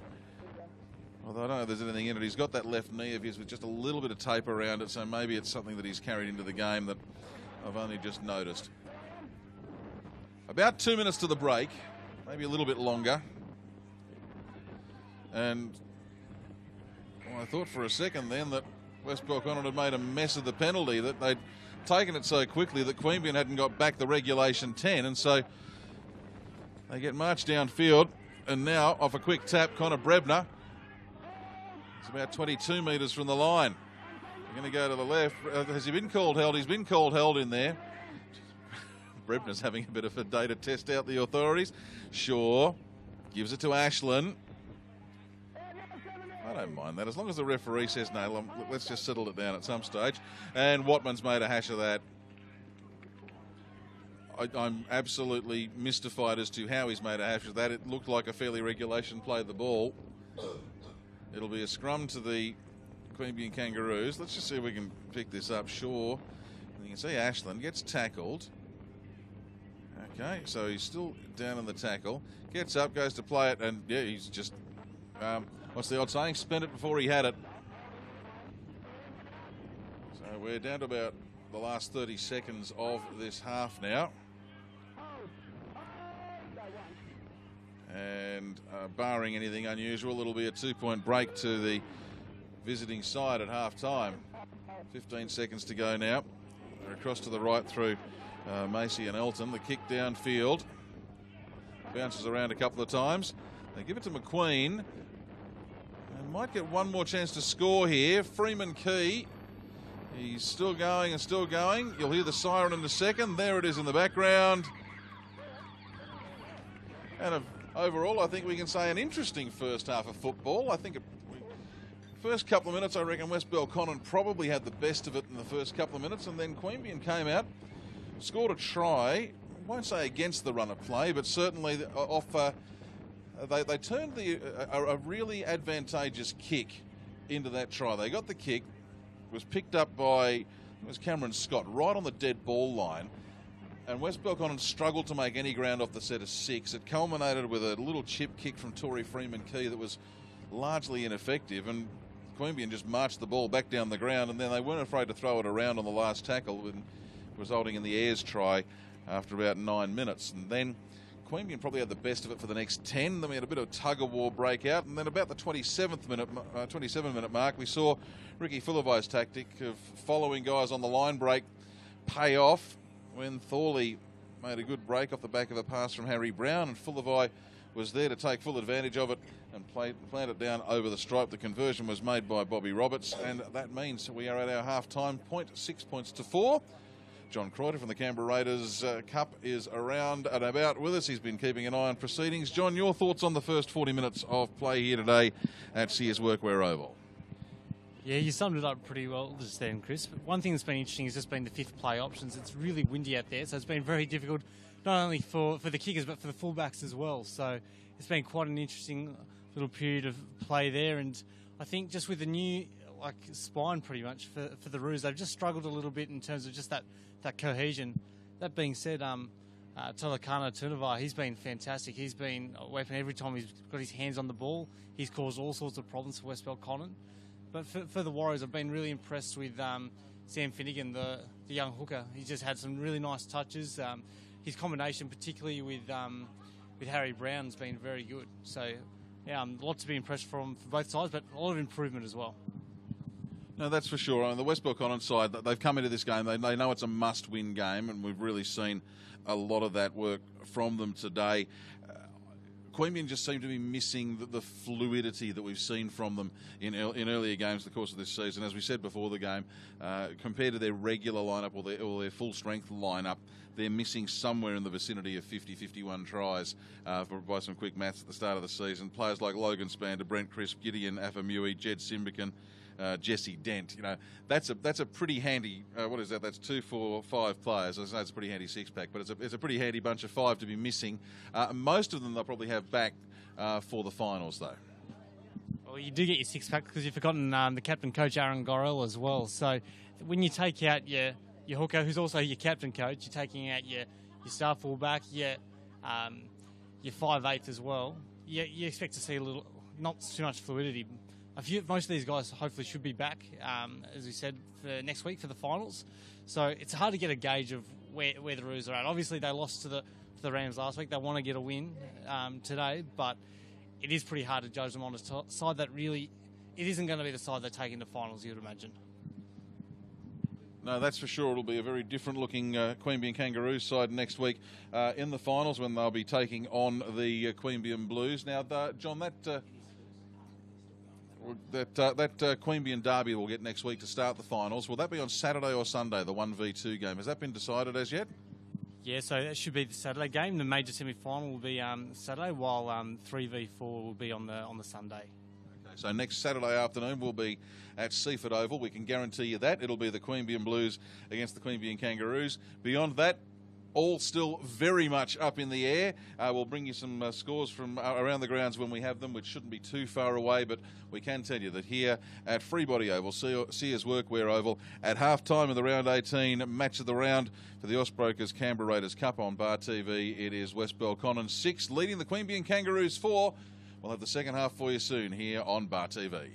Although I don't know if there's anything in it. He's got that left knee of his with just a little bit of tape around it, so maybe it's something that he's carried into the game that I've only just noticed. About 2 minutes to the break, maybe a little bit longer. And I thought for a second then that West Belconnen had made a mess of the penalty, that they'd taken it so quickly that Queanbeyan hadn't got back the regulation 10, and so they get marched downfield. And now, off a quick tap, Connor Brebner. It's about 22 metres from the line. They're going to go to the left. Has he been called held? He's been called held in there. Brebner's having a bit of a day to test out the authorities. Shaw gives it to Ashland. I don't mind that, as long as the referee says no. Let's just settle it down at some stage. And Watman's made a hash of that. I'm absolutely mystified as to how he's made a hash of that. It looked like a fairly regulation play of the ball. It'll be a scrum to the Queanbeyan Kangaroos. Let's just see if we can pick this up. Shaw, and you can see Ashland gets tackled. Okay, so he's still down in the tackle. Gets up, goes to play it, and yeah, he's just... what's the old saying? Spent it before he had it. So we're down to about the last 30 seconds of this half now. And barring anything unusual, it'll be a 2-point break to the visiting side at half time. 15 seconds to go now. They're across to the right through Macy and Elton. The kick downfield. Bounces around a couple of times. They give it to McQueen. Might get one more chance to score here. Freeman Key, he's still going and still going. You'll hear the siren in a second. There it is in the background. And overall, I think we can say an interesting first half of football. I think first couple of minutes, I reckon West Belconnen probably had the best of it in the first couple of minutes, and then Queanbeyan came out, scored a try. I won't say against the run of play, but certainly off... They turned a really advantageous kick into that try. They got the kick, was picked up by Cameron Scott right on the dead ball line, and West Belconnen struggled to make any ground off the set of 6. It culminated with a little chip kick from Tory Freeman Key that was largely ineffective, and Queanbeyan just marched the ball back down the ground, and then they weren't afraid to throw it around on the last tackle, resulting in the Ayers try after about 9 minutes. And then Queanbeyan probably had the best of it for the next 10. Then we had a bit of tug-of-war breakout, and then about the 27-minute mark, we saw Ricky Fullervai's tactic of following guys on the line break pay off when Thorley made a good break off the back of a pass from Harry Brown, and Fullervai was there to take full advantage of it and plant it down over the stripe. The conversion was made by Bobby Roberts, and that means we are at our half-time point, 6 points to 4. John Croyder from the Canberra Raiders Cup is around and about with us. He's been keeping an eye on proceedings. John, your thoughts on the first 40 minutes of play here today at Sears Workwear Oval? Yeah, you summed it up pretty well just then, Chris. But one thing that's been interesting has just been the fifth play options. It's really windy out there, so it's been very difficult, not only for the kickers, but for the fullbacks as well. So it's been quite an interesting little period of play there. And I think just with the new spine pretty much for the Roos, they've just struggled a little bit in terms of just that cohesion. That being said, Tolakana Tunavai, he's been fantastic. He's been a weapon every time he's got his hands on the ball. He's caused all sorts of problems for West Belconnen. But for the Warriors, I've been really impressed with Sam Finnegan, the young hooker. He's just had some really nice touches. His combination, particularly with Harry Brown, has been very good. So yeah, a lot to be impressed from for both sides, but a lot of improvement as well. No, that's for sure. I mean, the West Belconnen side, they've come into this game. They know it's a must-win game, and we've really seen a lot of that work from them today. Queanbeyan just seem to be missing the fluidity that we've seen from them in earlier games in the course of this season. As we said before the game, compared to their regular lineup or their full-strength lineup, they're missing somewhere in the vicinity of 50-51 tries by some quick maths at the start of the season. Players like Logan Spander, Brent Crisp, Gideon Afamui, Jed Simbican, Jesse Dent. You know, that's a pretty handy. What is that? That's 2, 4, 5 players. I say it's a pretty handy six-pack, but it's a pretty handy bunch of 5 to be missing. Most of them they'll probably have back for the finals, though. Well, you do get your six-pack because you've forgotten the captain coach Aaron Gorrell as well. So when you take out your hooker, who's also your captain coach, you're taking out your star fullback, your 5'8" as well. You expect to see not too much fluidity. Most of these guys hopefully should be back, as we said, for next week for the finals. So it's hard to get a gauge of where the Roos are at. Obviously, they lost to the Rams last week. They want to get a win today, but it is pretty hard to judge them on a side that really, it isn't going to be the side they take into finals, you would imagine. No, that's for sure. It'll be a very different-looking Queanbeyan Kangaroos side next week in the finals when they'll be taking on the Queanbeyan Blues. Now, John, that Queanbeyan derby we'll get next week to start the finals, will that be on Saturday or Sunday, the 1v2 game? Has that been decided as yet? Yeah, so that should be the Saturday game. The major semi-final will be Saturday, while 3v4 will be on the Sunday. Okay, so next Saturday afternoon we'll be at Seaford Oval. We can guarantee you that. It'll be the Queanbeyan Blues against the Queanbeyan Kangaroos. Beyond that, all still very much up in the air. We'll bring you some scores from around the grounds when we have them, which shouldn't be too far away, but we can tell you that here at Freebody Oval, Sears Workwear Oval, at half-time of the round 18 match of the round for the Austbrokers Canberra Raiders Cup on Bar TV, it is West Belconnen 6, leading the Queanbeyan Kangaroos 4. We'll have the second half for you soon here on Bar TV.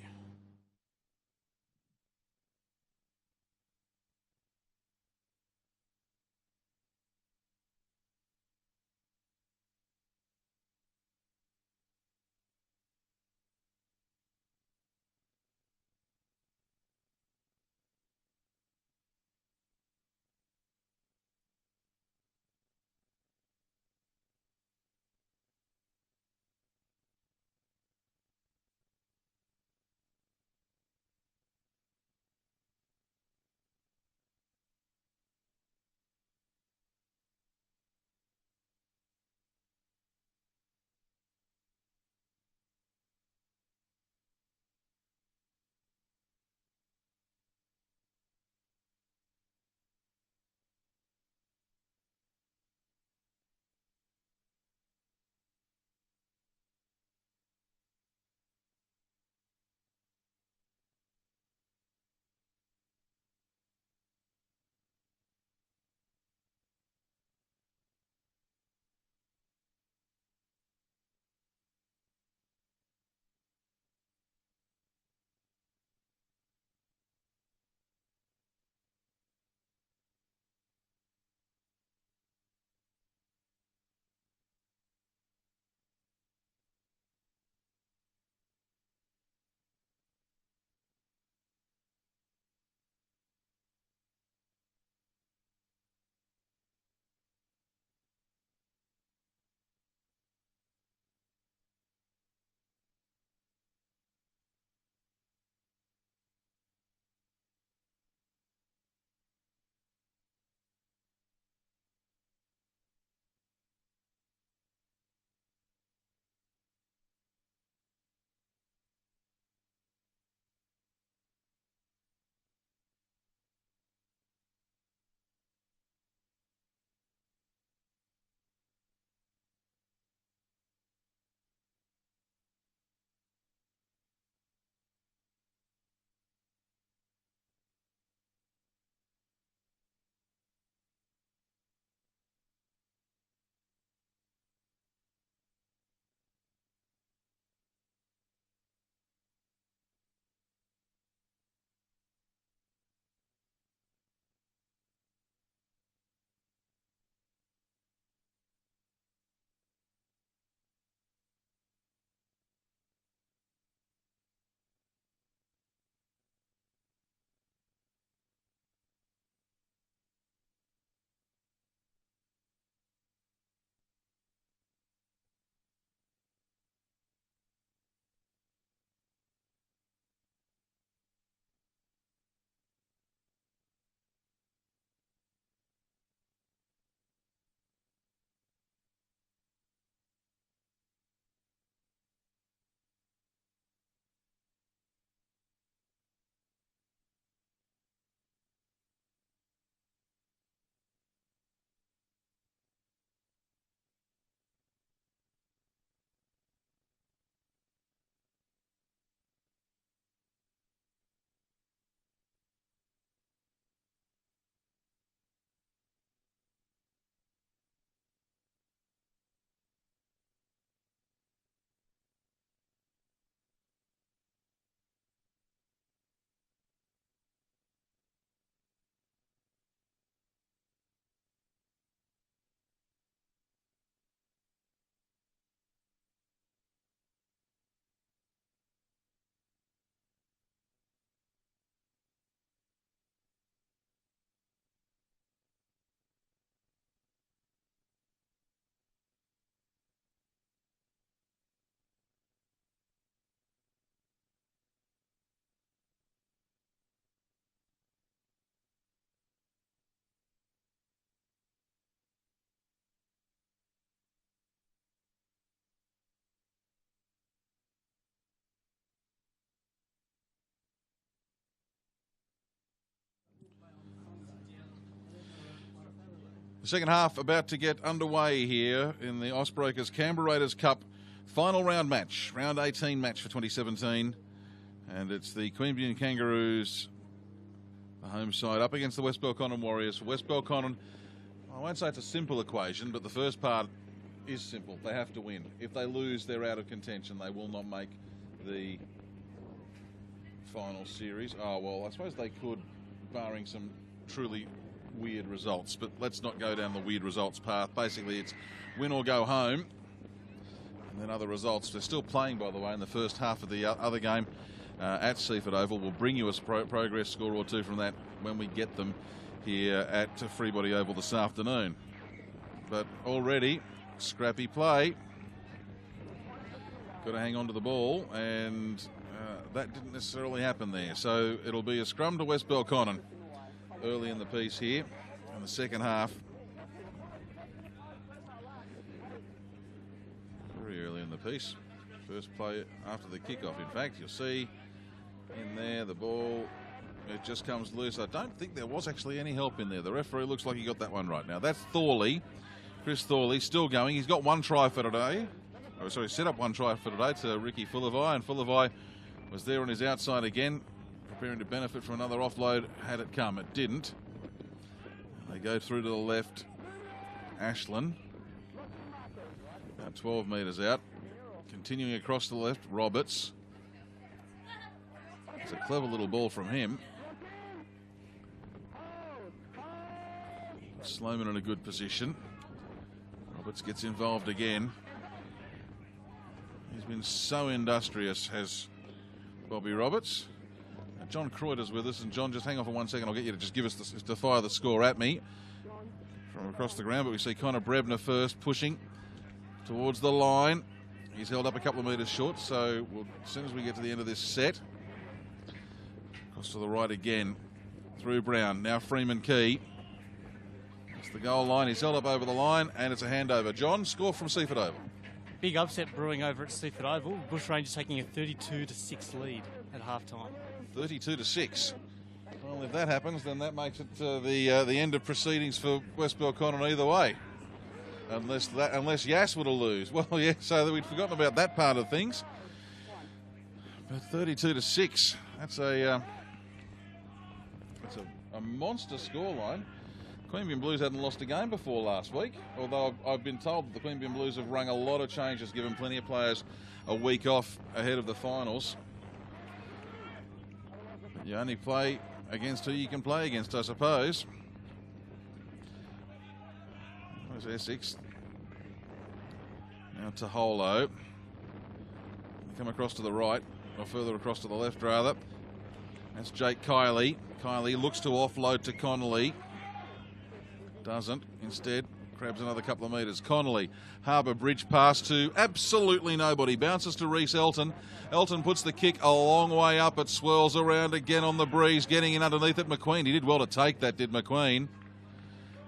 The second half about to get underway here in the Osbreakers Canberra Raiders Cup final round match, round 18 match for 2017. And it's the Queanbeyan Kangaroos, the home side, up against the West Belconnen Warriors. For West Belconnen, I won't say it's a simple equation, but the first part is simple. They have to win. If they lose, they're out of contention. They will not make the final series. Oh, well, I suppose they could, barring some truly weird results, but let's not go down the weird results path. Basically, it's win or go home, and then other results. They're still playing, by the way, in the first half of the other game at Seaford Oval. We'll bring you a progress score or two from that when we get them here at Freebody Oval this afternoon. But already, scrappy play. Got to hang on to the ball, and that didn't necessarily happen there. So it'll be a scrum to West Belconnen early in the piece here in the second half. Very early in the piece. First play after the kickoff, in fact. You'll see in there the ball, it just comes loose. I don't think there was actually any help in there. The referee looks like he got that one right. Now that's Thorley, Chris Thorley, still going. He's got one try for today. Oh, sorry, set up one try for today to Ricky Fullervie, and Fullervie was there on his outside again, preparing to benefit from another offload had it come. It didn't. They go through to the left. Ashland, about 12 metres out. Continuing across to the left, Roberts. It's a clever little ball from him. Sloman in a good position. Roberts gets involved again. He's been so industrious, has Bobby Roberts. John Croyder's with us, and John, just hang on for 1 second. I'll get you to just give us to fire the score at me from across the ground. But we see Connor Brebner first, pushing towards the line. He's held up a couple of metres short, so as soon as we get to the end of this set, across to the right again, through Brown. Now Freeman Key. It's the goal line. He's held up over the line, and it's a handover. John, score from Seaford Oval. Big upset brewing over at Seaford Oval. Bush Rangers taking a 32-6 lead at halftime. 32-6. Well, if that happens, then that makes it the end of proceedings for West Belconnen either way. Unless Yass would have lose. Well, yeah, so we'd forgotten about that part of things. But 32-6. That's a monster scoreline. Queanbeyan Blues hadn't lost a game before last week, although I've been told that the Queanbeyan Blues have rung a lot of changes, given plenty of players a week off ahead of the finals. But you only play against who you can play against, I suppose. There's Essex. Now to Holo. Come across to the right, or further across to the left rather. That's Jake Kiley. Kiley looks to offload to Connolly. Doesn't. Instead, grabs another couple of metres. Connolly, Harbour Bridge pass to absolutely nobody. Bounces to Reece Elton. Elton puts the kick a long way up. It swirls around again on the breeze, getting in underneath it. McQueen, he did well to take that, did McQueen.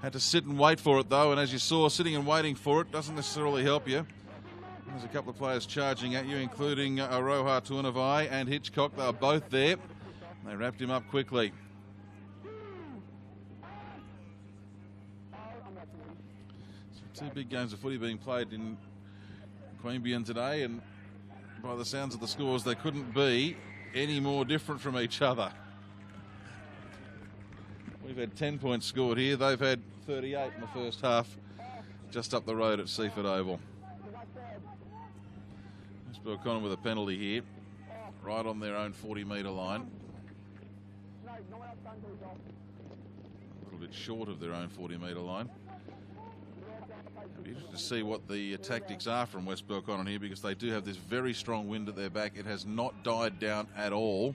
Had to sit and wait for it, though, and as you saw, sitting and waiting for it doesn't necessarily help you. There's a couple of players charging at you, including Aroha Tuanavai and Hitchcock. They were both there. They wrapped him up quickly. So 2 big games of footy being played in Queanbeyan today, and by the sounds of the scores, they couldn't be any more different from each other. We've had 10 points scored here. They've had 38 in the first half, just up the road at Seaford Oval. West Belconnen with a penalty here, right on their own 40-metre line. A little bit short of their own 40-metre line. It'll be interesting to see what the tactics are from West Belconnen here, because they do have this very strong wind at their back. It has not died down at all.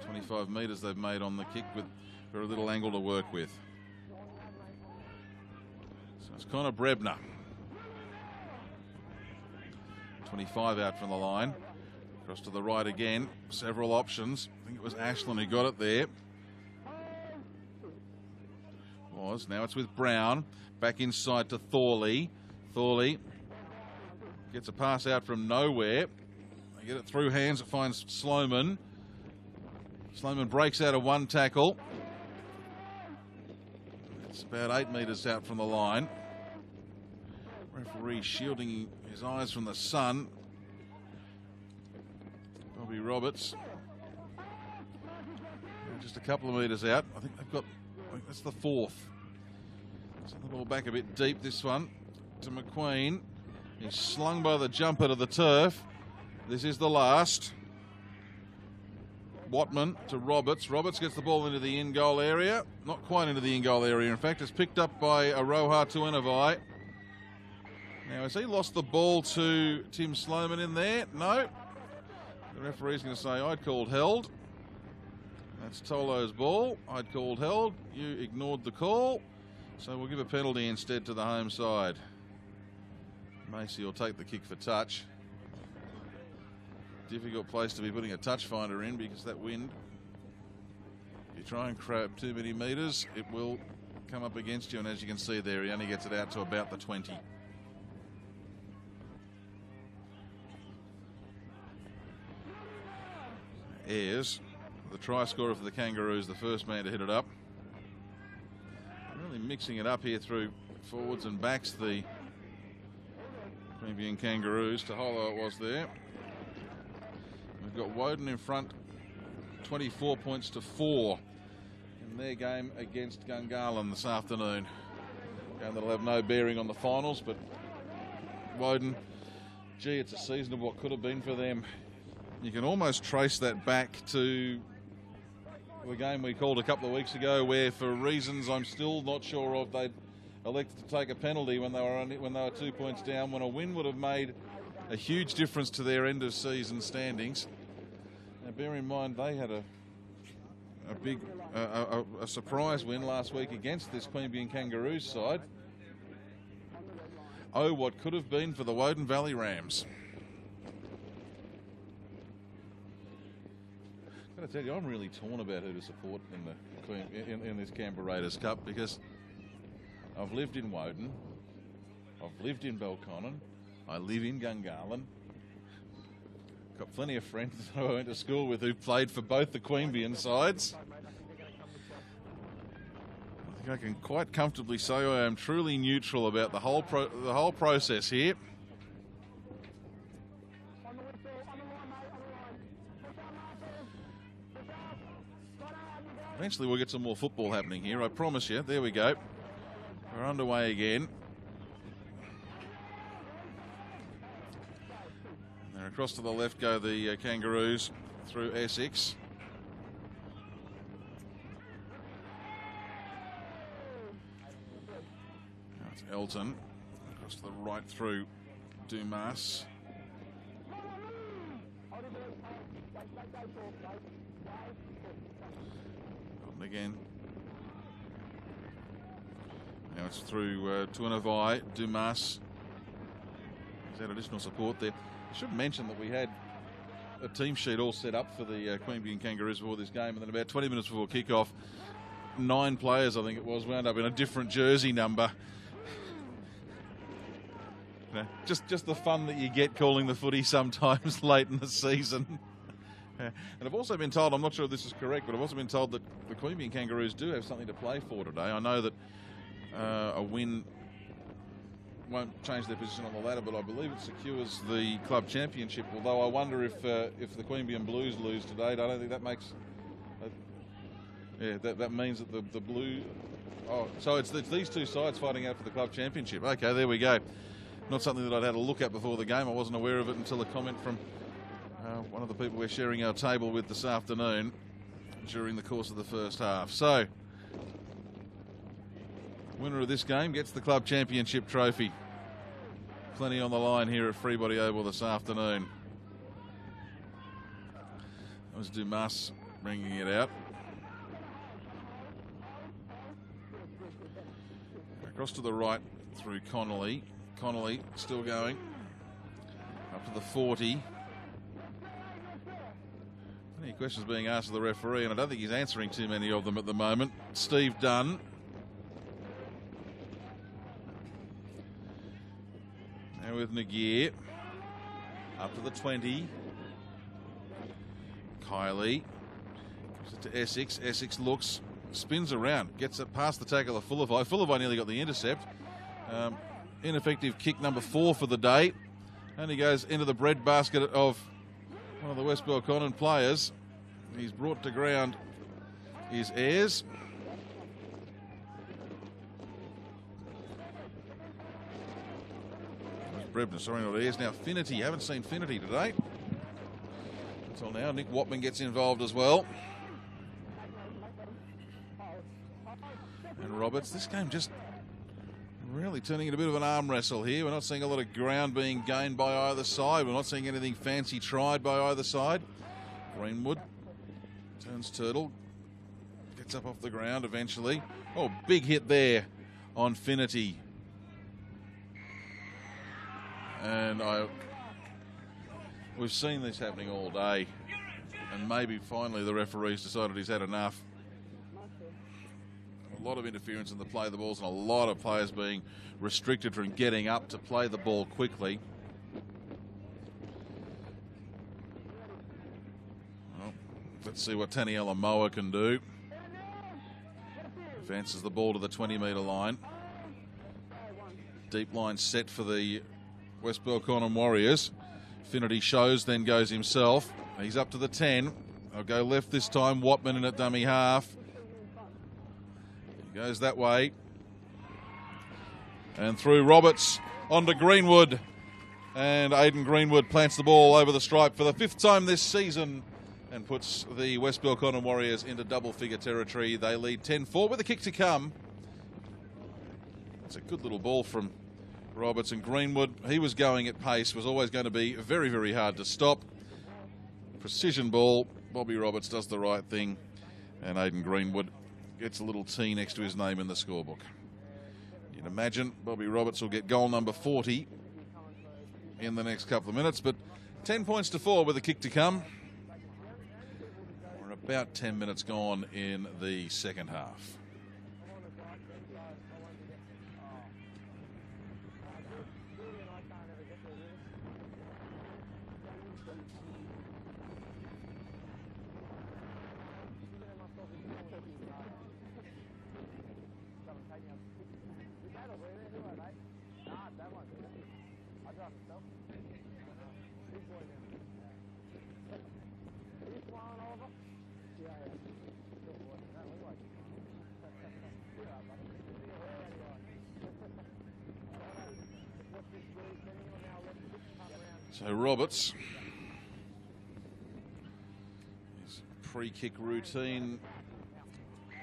25 metres they've made on the kick with very little angle to work with. So it's Connor Brebner. 25 out from the line. Across to the right again. Several options. I think it was Ashland who got it there. Now it's with Brown. Back inside to Thorley. Thorley gets a pass out from nowhere. They get it through hands. It finds Sloman. Sloman breaks out of one tackle. It's about 8 metres out from the line. Referee shielding his eyes from the sun. Bobby Roberts. Just a couple of metres out. I think that's the 4th. Send the ball back a bit deep, this one, to McQueen. He's slung by the jumper to the turf. This is the last. Watman to Roberts. Roberts gets the ball into the in-goal area. Not quite into the in-goal area, in fact. It's picked up by Aroha Tuenavai. Now, has he lost the ball to Tim Sloman in there? No. The referee's going to say, I'd called held. That's Tolo's ball. I'd called held. You ignored the call. So we'll give a penalty instead to the home side. Macy will take the kick for touch. Difficult place to be putting a touch finder in because that wind, if you try and crab too many metres, it will come up against you. And as you can see there, he only gets it out to about the 20. Ayres, the try scorer for the Kangaroos, the first man to hit it up. Really mixing it up here through forwards and backs, the Queanbeyan Kangaroos. Taholo it was there. We've got Woden in front, 24 points to 4 in their game against Gungahlin this afternoon. Game that'll have no bearing on the finals, but Woden, gee, it's a season of what could have been for them. You can almost trace that back to the game we called a couple of weeks ago, where for reasons I'm still not sure of, they elected to take a penalty when they were 2 points down, when a win would have made a huge difference to their end of season standings. Now bear in mind they had a big surprise win last week against this Queanbeyan Kangaroos side. Oh, what could have been for the Woden Valley Rams. I've got to tell you, I'm really torn about who to support in this Canberra Raiders Cup, because I've lived in Woden, I've lived in Belconnen, I live in Gungahlin. Got plenty of friends that I went to school with who played for both the Queanbeyan sides. I think I can quite comfortably say I am truly neutral about the whole process here. Eventually we'll get some more football happening here, I promise you. There we go. We're underway again. And then across to the left go the Kangaroos through Essex. Now it's Elton. Across to the right through Dumas. Again. Now it's through Tuenavai, Dumas. There's that additional support there. I should mention that we had a team sheet all set up for the Queanbeyan Kangaroos before this game, and then about 20 minutes before kickoff, 9 players, I think it was, wound up in a different jersey number. You know, just the fun that you get calling the footy sometimes late in the season. And I've also been told, I'm not sure if this is correct, but I've also been told that the Queanbeyan Kangaroos do have something to play for today. I know that a win won't change their position on the ladder, but I believe it secures the club championship. Although I wonder if the Queanbeyan Blues lose today, I don't think that makes... that means that the Blue... Oh, so it's these two sides fighting out for the club championship. Okay, there we go. Not something that I'd had a look at before the game. I wasn't aware of it until a comment from one of the people we're sharing our table with this afternoon during the course of the first half. So, winner of this game gets the club championship trophy. Plenty on the line here at Freebody Oval this afternoon. That was Dumas bringing it out. Across to the right through Connolly. Connolly still going up to the 40. Plenty of questions being asked of the referee, and I don't think he's answering too many of them at the moment. Steve Dunn. Now with Nagier. Up to the 20. Kylie. Gives it to Essex. Essex looks. spins around, gets it past the tackle of Fullerby. Fullerby nearly got the intercept. Ineffective kick number 4 for the day. And he goes into the breadbasket of one of the West Belconnen players. He's brought to ground his Ayres. Brebner, sorry, not Ayres. Now Finity. Haven't seen Finity today. Until now, Nick Watman gets involved as well. And Roberts. This game just really turning into a bit of an arm wrestle here. We're not seeing a lot of ground being gained by either side. We're not seeing anything fancy tried by either side. Greenwood turns turtle. Gets up off the ground eventually. Oh, big hit there on Finity. And we've seen this happening all day. And maybe finally the referee's decided he's had enough. A lot of interference in the play of the balls and a lot of players being restricted from getting up to play the ball quickly. Well, let's see what Taniela Moa can do. Advances the ball to the 20-metre line. Deep line set for the West Belconnen Warriors. Finity shows, then goes himself. He's up to the 10. I'll go left this time. Watman in at dummy half. He goes that way. And through Roberts onto Greenwood. And Aidan Greenwood plants the ball over the stripe for the 5th time this season and puts the West Belconnen Warriors into double-figure territory. They lead 10-4 with a kick to come. It's a good little ball from Roberts, and Greenwood. He was going at pace, was always going to be very, very hard to stop. Precision ball. Bobby Roberts does the right thing, and Aidan Greenwood gets a little T next to his name in the scorebook. You'd imagine Bobby Roberts will get goal number 40 in the next couple of minutes, but 10 points to 4 with a kick to come. We're about 10 minutes gone in the second half. So Roberts, his pre-kick routine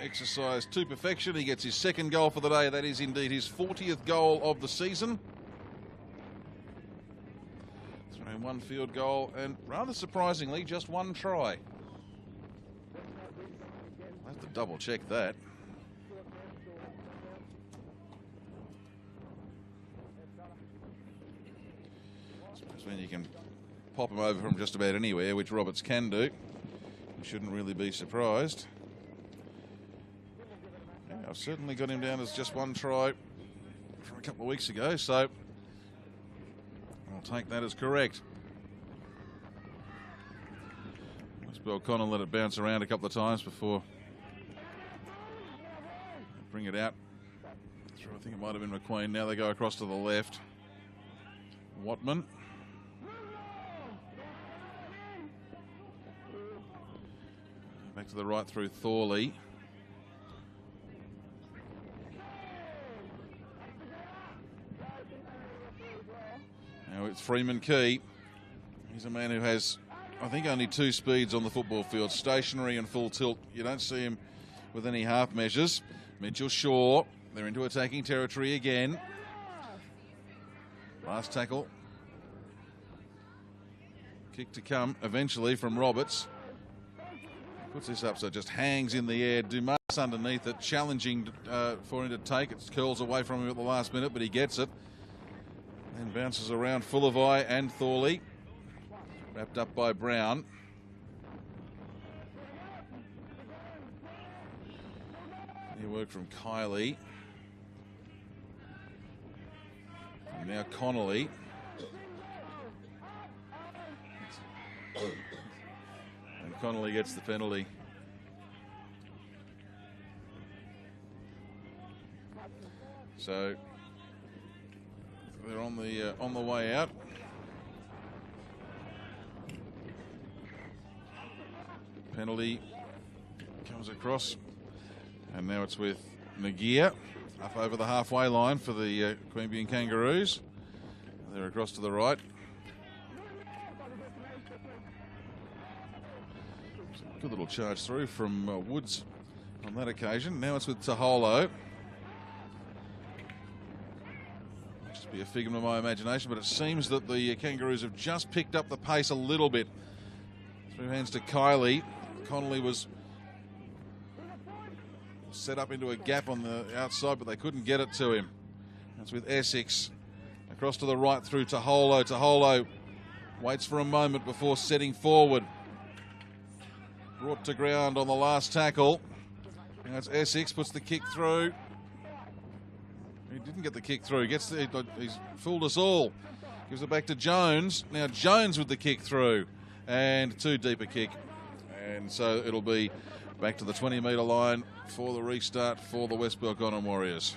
exercised to perfection. He gets his 2nd goal for the day. That is indeed his 40th goal of the season. Throwing 1 field goal and rather surprisingly just 1 try. I'll have to double check that. When you can pop him over from just about anywhere, which Roberts can do, you shouldn't really be surprised. Yeah, I've certainly got him down as just 1 try from a couple of weeks ago, so I'll take that as correct. West Belconnen let it bounce around a couple of times before bring it out. I think it might have been McQueen. Now they go across to the left. Watman. Back to the right through Thorley. Now it's Freeman Key. He's a man who has, I think, only 2 speeds on the football field, stationary and full tilt. You don't see him with any half measures. Mitchell Shaw, they're into attacking territory again. Last tackle. Kick to come eventually from Roberts. Puts this up so it just hangs in the air. Dumas underneath it, challenging for him to take. It curls away from him at the last minute, but he gets it. Then bounces around Fullerby and Thorley. Wrapped up by Brown. New work from Kylie. And now Connolly. And Connolly gets the penalty. So they're on the way out. Penalty comes across, and now it's with Nagia up over the halfway line for the Queanbeyan Kangaroos. They're across to the right. Good little charge through from Woods on that occasion. Now it's with Taholo. Just be a figment of my imagination, but it seems that the Kangaroos have just picked up the pace a little bit. Through hands to Kylie. Connolly was set up into a gap on the outside, but they couldn't get it to him. That's with Essex. Across to the right through Taholo. Taholo waits for a moment before setting forward. Brought to ground on the last tackle. Now it's Essex, puts the kick through. He didn't get the kick through. He's fooled us all. Gives it back to Jones. Now Jones with the kick through. And too deep a kick. And so it'll be back to the 20-metre line for the restart for the West Belconnen Warriors.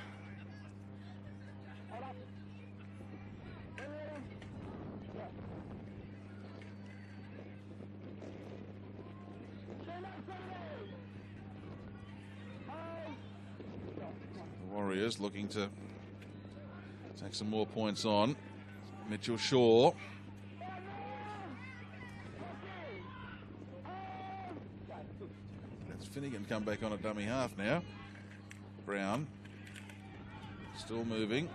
The Warriors looking to take some more points on. Mitchell Shaw. Finnegan come back on a dummy half now. Brown still moving.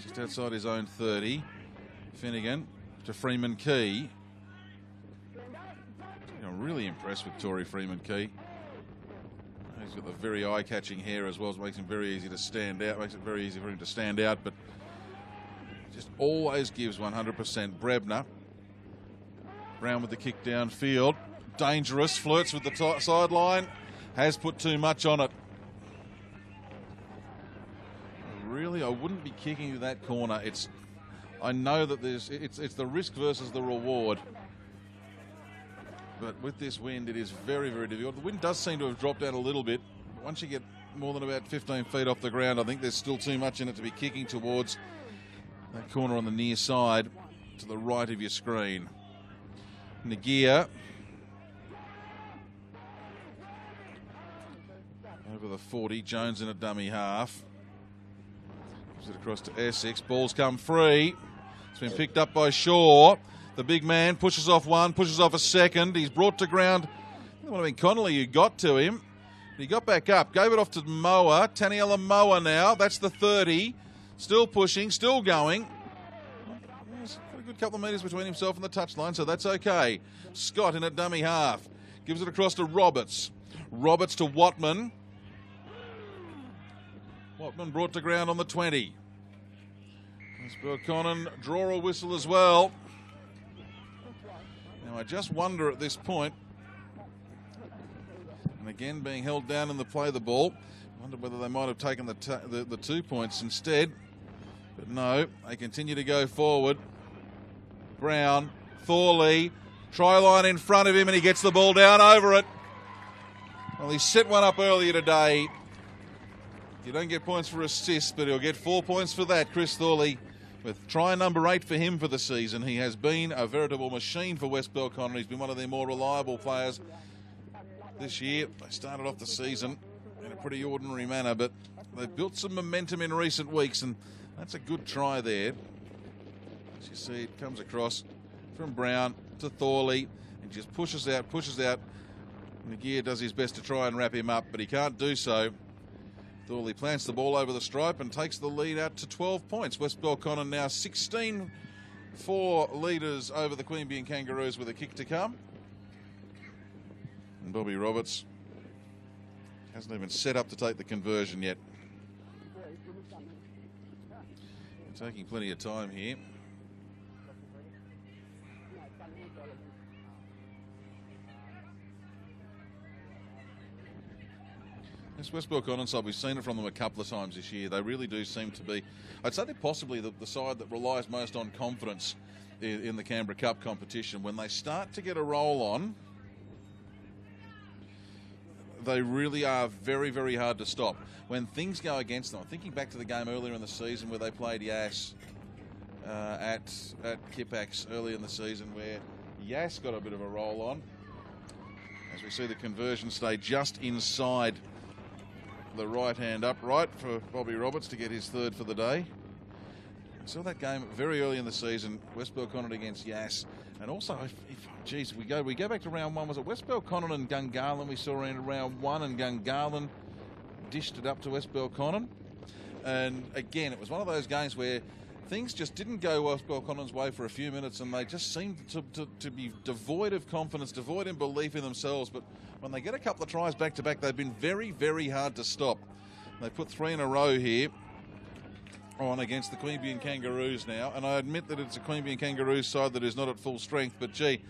Just outside his own 30. Finnegan to Freeman Key. I'm really impressed with Tory Freeman Key. He's got the very eye-catching hair as well, so it makes him very easy to stand out. Makes it very easy for him to stand out, but just always gives 100%. Brebner. Brown with the kick downfield. Dangerous, flirts with the sideline, has put too much on it. Really, I wouldn't be kicking to that corner. I know that it's the risk versus the reward. But with this wind, it is very, very difficult. The wind does seem to have dropped out a little bit. But once you get more than about 15 feet off the ground, I think there's still too much in it to be kicking towards that corner on the near side to the right of your screen. Nagia. Over the 40, Jones in a dummy half. Gives it across to Essex. Ball's come free. It's been picked up by Shaw. The big man pushes off one, pushes off a second. He's brought to ground. It would have been Connolly who got to him. He got back up, gave it off to Moa. Taniela Moa now. That's the 30. Still pushing, still going. There's got a good couple of metres between himself and the touchline, so that's okay. Scott in a dummy half. Gives it across to Roberts. Roberts to Watman. Watman brought to ground on the 20. Belconnen draw a whistle as well. Now I just wonder at this point, and again being held down in the play of the ball, I wonder whether they might have taken the 2 points instead. But no, they continue to go forward. Brown, Thorley, try line in front of him, and he gets the ball down over it. Well, he set one up earlier today. You don't get points for assists, but he'll get 4 points for that. Chris Thorley with try number 8 for him for the season. He has been a veritable machine for West Belconnen. He's been one of their more reliable players this year. They started off the season in a pretty ordinary manner, but they've built some momentum in recent weeks, and that's a good try there. As you see, it comes across from Brown to Thorley and just pushes out. Nagia does his best to try and wrap him up, but he can't do so. Thorley plants the ball over the stripe and takes the lead out to 12 points. West Belconnen now 16 for leaders over the Queanbeyan Kangaroos with a kick to come. And Bobby Roberts hasn't even set up to take the conversion yet. They're taking plenty of time here. This West Belconnen side, we've seen it from them a couple of times this year. They really do seem to be, I'd say they're possibly the side that relies most on confidence in the Canberra Cup competition. When they start to get a roll on, they really are very, very hard to stop. When things go against them, I'm thinking back to the game earlier in the season where they played Yass at Kipax early in the season, where Yass got a bit of a roll on. As we see the conversion stay just inside the right-hand upright for Bobby Roberts to get his third for the day. Saw that game very early in the season, West Belconnen against Yass. And also, geez, we go back to round one. Was it West Belconnen and Gungahlin we saw in round one, and Gungahlin dished it up to West Belconnen? And again, it was one of those games where things just didn't go West Belconnen's way for a few minutes, and they just seemed to be devoid of confidence, devoid in belief in themselves. But when they get a couple of tries back-to-back, they've been very, very hard to stop. They put 3 in a row here on against the Queanbeyan Kangaroos now, and I admit that it's a Queanbeyan Kangaroos side that is not at full strength, but gee,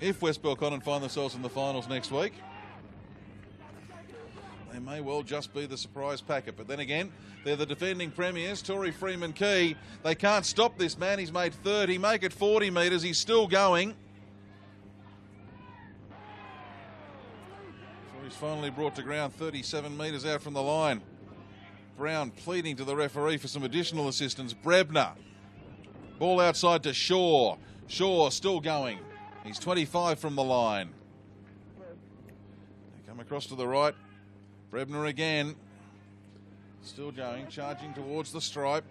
if West Belconnen find themselves in the finals next week, they may well just be the surprise packet. But then again, they're the defending premiers, Tory Freeman Key. They can't stop this man. He's made 30, make it 40 metres. He's still going. So he's finally brought to ground 37 metres out from the line. Brown pleading to the referee for some additional assistance. Brebner. Ball outside to Shaw. Shaw still going. He's 25 from the line. They come across to the right. Brebner again. Still going, charging towards the stripe.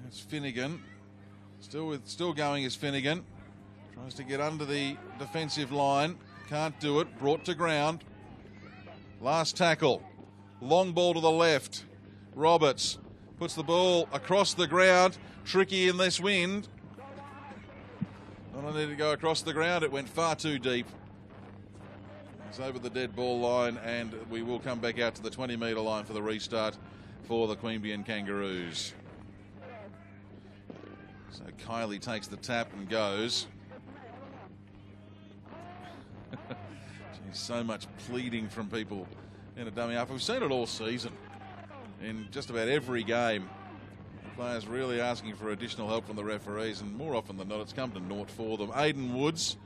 It's Finnegan. Still going is Finnegan. Tries to get under the defensive line. Can't do it. Brought to ground. Last tackle. Long ball to the left. Roberts puts the ball across the ground. Tricky in this wind. Not only did it go across the ground, it went far too deep. It's over the dead ball line, and we will come back out to the 20-metre line for the restart for the Queanbeyan Kangaroos. So Kylie takes the tap and goes. So much pleading from people in a dummy half. We've seen it all season in just about every game. The players really asking for additional help from the referees, and more often than not, it's come to naught for them. Aidan Woods,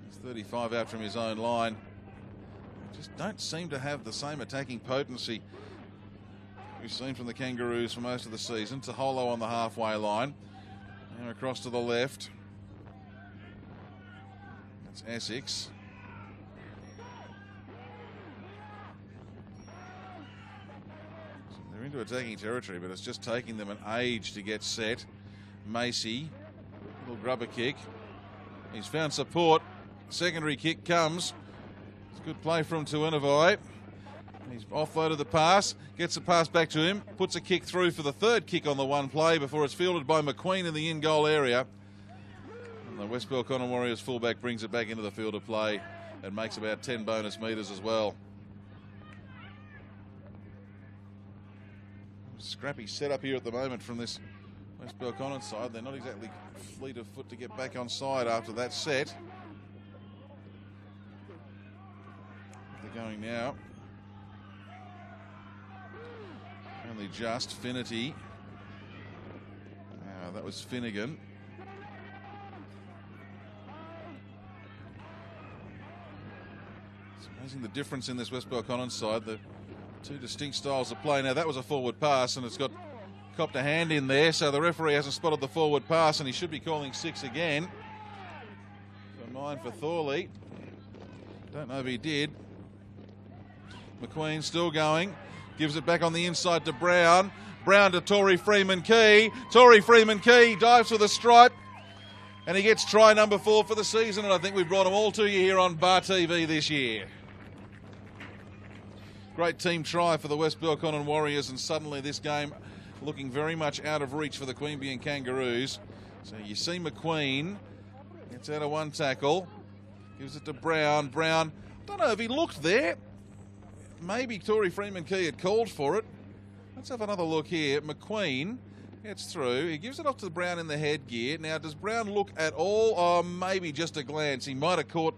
he's 35 out from his own line. Just don't seem to have the same attacking potency we've seen from the Kangaroos for most of the season. Taholo on the halfway line. Now across to the left. Essex. So they're into attacking territory, but it's just taking them an age to get set. Macy, little grubber kick. He's found support. Secondary kick comes. It's a good play from Tuinavai. He's offloaded the pass, gets the pass back to him, puts a kick through for the third kick on the one play before it's fielded by McQueen in the in-goal area. The West Belconnen Warriors fullback brings it back into the field of play and makes about 10 bonus metres as well. Scrappy setup here at the moment from this West Belconnen side. They're not exactly fleet of foot to get back on side after that set. They're going now. Only just Finity. That was Finnegan. Amazing the difference in this West Belconnen side, the two distinct styles of play. Now that was a forward pass, and it's got copped a hand in there, so the referee hasn't spotted the forward pass, and he should be calling 6 again. So 9 for Thorley. Don't know if he did. McQueen still going, gives it back on the inside to Brown. Brown to Tory Freeman Key. Tory Freeman Key dives for the stripe, and he gets try number 4 for the season, and I think we've brought them all to you here on Bar TV this year. Great team try for the West Belconnen Warriors, and suddenly this game looking very much out of reach for the Queanbeyan Kangaroos. So you see McQueen gets out of one tackle, gives it to Brown. Brown, don't know if he looked there. Maybe Tory Freeman Key had called for it. Let's have another look here. McQueen gets through. He gives it off to Brown in the headgear. Now, does Brown look at all? Oh, maybe just a glance. He might have caught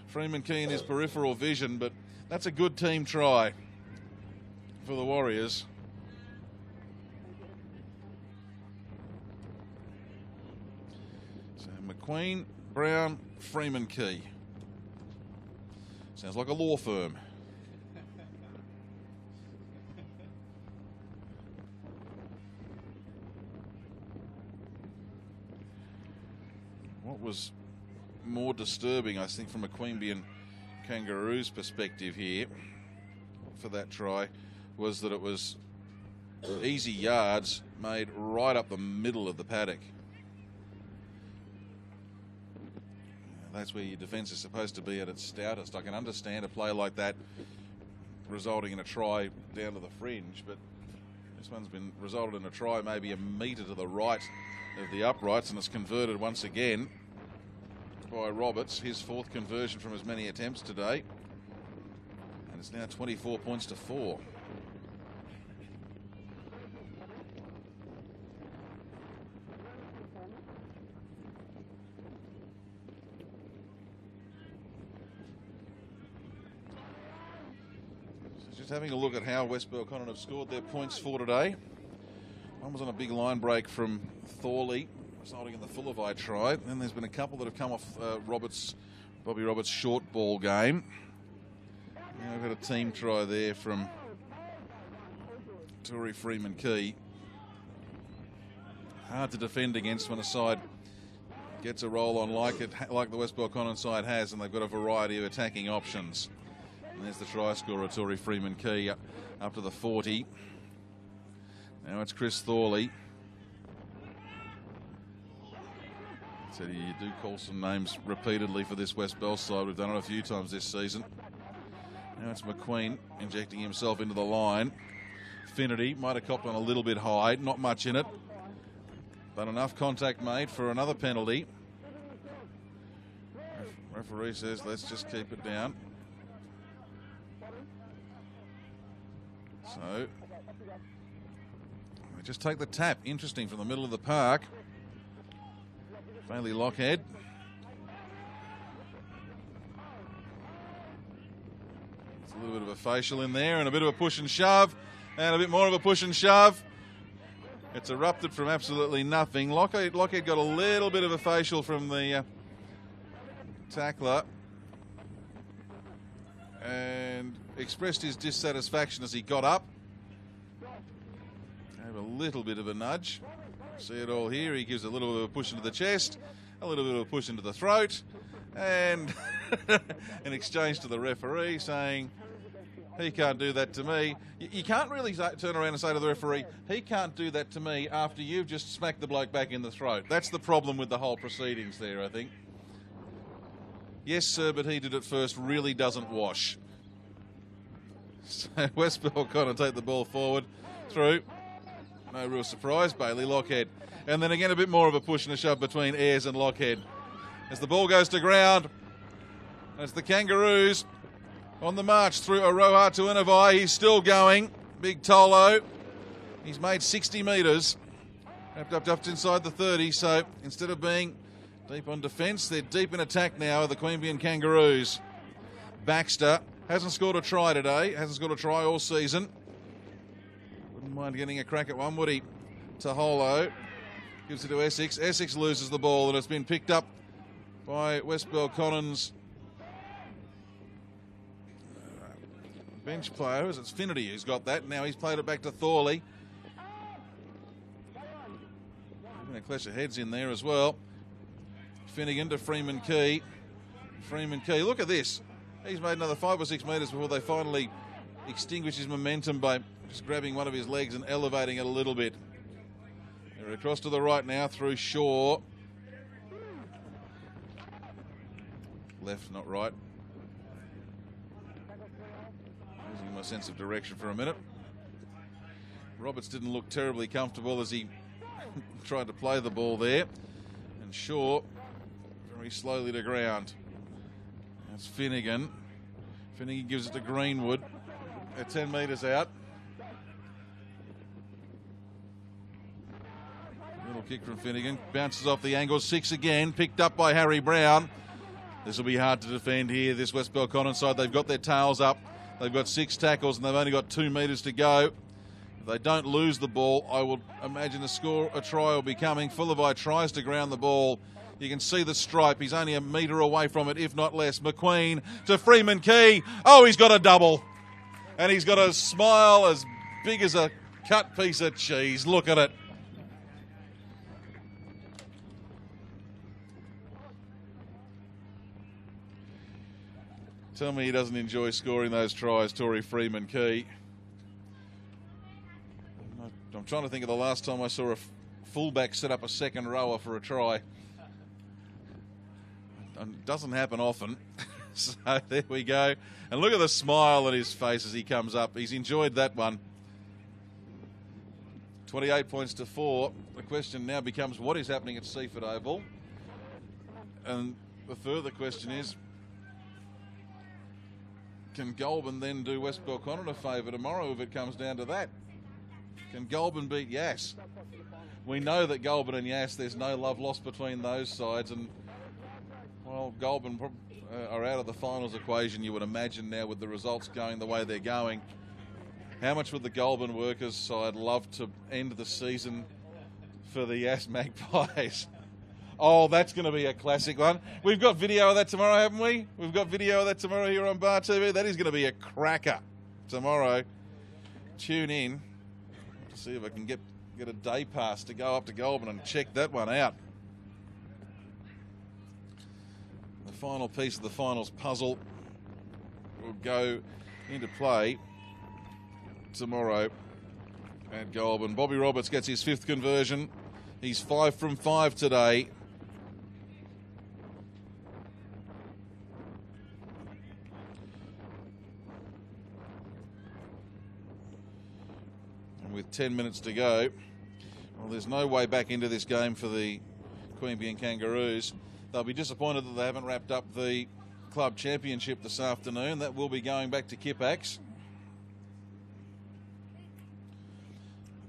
Freeman Key in his peripheral vision, but that's a good team try for the Warriors. Queanbeyan Freeman Key. Sounds like a law firm. What was more disturbing, I think, from a Queanbeyan Kangaroos perspective here for that try was that it was easy yards made right up the middle of the paddock. That's where your defence is supposed to be at its stoutest. I can understand a play like that resulting in a try down to the fringe, but this one's been resulted in a try maybe a metre to the right of the uprights, and it's converted once again by Roberts, his 4th conversion from as many attempts today, and it's now 24 points to 4. Just having a look at how West Belconnen have scored their points for today. One was on a big line break from Thorley, resulting in the Fullerby try. Then there's been a couple that have come off Bobby Roberts' short ball game. Now we've had a team try there from Tory Freeman Key. Hard to defend against when a side gets a roll on like the West Belconnen side has, and they've got a variety of attacking options. And there's the try scorer, Tory Freeman Key, up to the 40. Now it's Chris Thorley. So you do call some names repeatedly for this West Bell side. We've done it a few times this season. Now it's McQueen injecting himself into the line. Finnerty might have copped on a little bit high, not much in it, but enough contact made for another penalty. Referee says let's just keep it down. So we just take the tap. Interesting, from the middle of the park. Bailey Lockhead. It's a little bit of a facial in there and a bit of a push and shove and a bit more of a push and shove. It's erupted from absolutely nothing. Lockhead got a little bit of a facial from the tackler and expressed his dissatisfaction as he got up. Gave a little bit of a nudge. See it all here. He gives a little bit of a push into the chest, a little bit of a push into the throat, and in exchange to the referee saying, he can't do that to me. You can't really turn around and say to the referee, he can't do that to me after you've just smacked the bloke back in the throat. That's the problem with the whole proceedings there, I think. Yes, sir, but he did it first. Really doesn't wash. So West Belconnen take the ball forward, through. No real surprise, Bailey Lockhead. And then again a bit more of a push and a shove between Ayres and Lockhead. As the ball goes to ground, as the Kangaroos on the march through Aroha to Inavai. He's still going. Big Tolo. He's made 60 metres. Wrapped up inside the 30, so instead of being deep on defence, they're deep in attack now of the Queanbeyan Kangaroos. Baxter hasn't scored a try today, hasn't scored a try all season. Wouldn't mind getting a crack at one, would he? Taholo gives it to Essex. Essex loses the ball, and it's been picked up by West Belconnen's bench player. It's Finnerty who's got that. Now he's played it back to Thorley. A clash of heads in there as well. Finnegan to Freeman Key. Freeman Key, look at this. He's made another 5 or 6 metres before they finally extinguish his momentum by just grabbing one of his legs and elevating it a little bit. They're across to the right now through Shaw. Left, not right. Losing my sense of direction for a minute. Roberts didn't look terribly comfortable as he tried to play the ball there. And Shaw very slowly to ground. That's Finnegan. Finnegan gives it to Greenwood at 10 metres out. Little kick from Finnegan. Bounces off the angle. 6 again. Picked up by Harry Brown. This will be hard to defend here, this West Belconnen side. They've got their tails up. They've got 6 tackles and they've only got 2 metres to go. If they don't lose the ball, I would imagine a try will be coming. Fullerby tries to ground the ball You can see the stripe. He's only a metre away from it, if not less. McQueen to Freeman Key. Oh, he's got a double. And he's got a smile as big as a cut piece of cheese. Look at it. Tell me he doesn't enjoy scoring those tries, Tory Freeman Key. I'm trying to think of the last time I saw a fullback set up a second rower for a try. It doesn't happen often. So there we go. And look at the smile on his face as he comes up. He's enjoyed that one. 28 points to 4. The question now becomes, what is happening at Seaford Oval? And the further question is, can Goulburn then do West Belconnen a favour tomorrow if it comes down to that? Can Goulburn beat Yass? We know that Goulburn and Yass, there's no love lost between those sides, and well, Goulburn are out of the finals equation, you would imagine now, with the results going the way they're going. How much would the Goulburn workers side love to end the season for the Yass Magpies? Oh, that's going to be a classic one. We've got video of that tomorrow, haven't we? We've got video of that tomorrow here on Bar TV. That is going to be a cracker tomorrow. Tune in to see if I can get a day pass to go up to Goulburn and check that one out. The final piece of the finals puzzle will go into play tomorrow at Goulburn. Bobby Roberts gets his 5th conversion. He's 5 from 5 today. And with 10 minutes to go, well, there's no way back into this game for the Queanbeyan Kangaroos. They'll be disappointed that they haven't wrapped up the club championship this afternoon. That will be going back to Kippax.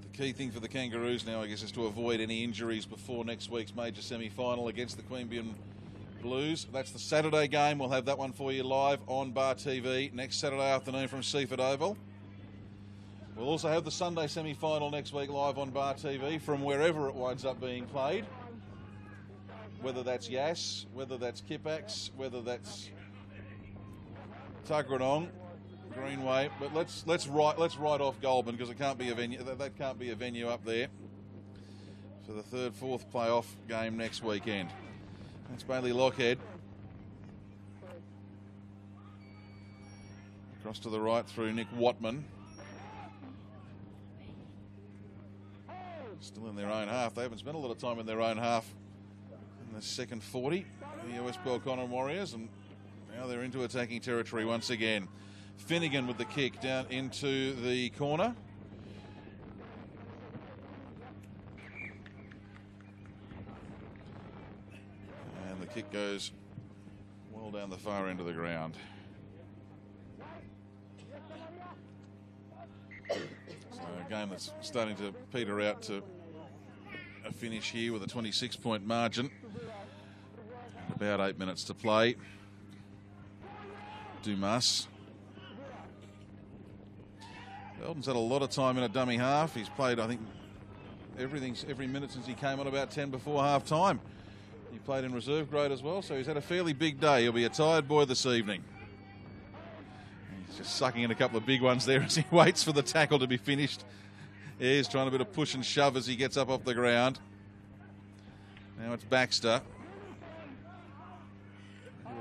The key thing for the Kangaroos now, I guess, is to avoid any injuries before next week's major semi-final against the Queanbeyan Blues. That's the Saturday game. We'll have that one for you live on Bar TV next Saturday afternoon from Seaford Oval. We'll also have the Sunday semi-final next week live on Bar TV from wherever it winds up being played. Whether that's Yass, whether that's Kippax, whether that's Tuggeranong, Greenway, but let's write off Goulburn because it can't be a venue. That can't be a venue up there for the 3rd, 4th playoff game next weekend. That's Bailey Lockhead. Across to the right through Nick Watman. Still in their own half. They haven't spent a lot of time in their own half in the second 40, the West Belconnen Warriors, and now they're into attacking territory once again. Finnegan with the kick down into the corner. And the kick goes well down the far end of the ground. So a game that's starting to peter out to a finish here with a 26-point margin. About 8 minutes to play. Dumas. Eldon's had a lot of time in a dummy half. He's played, I think, every minute since he came on, about 10 before half time. He played in reserve grade as well, so he's had a fairly big day. He'll be a tired boy this evening. He's just sucking in a couple of big ones there as he waits for the tackle to be finished. Yeah, he's trying a bit of push and shove as he gets up off the ground. Now it's Baxter.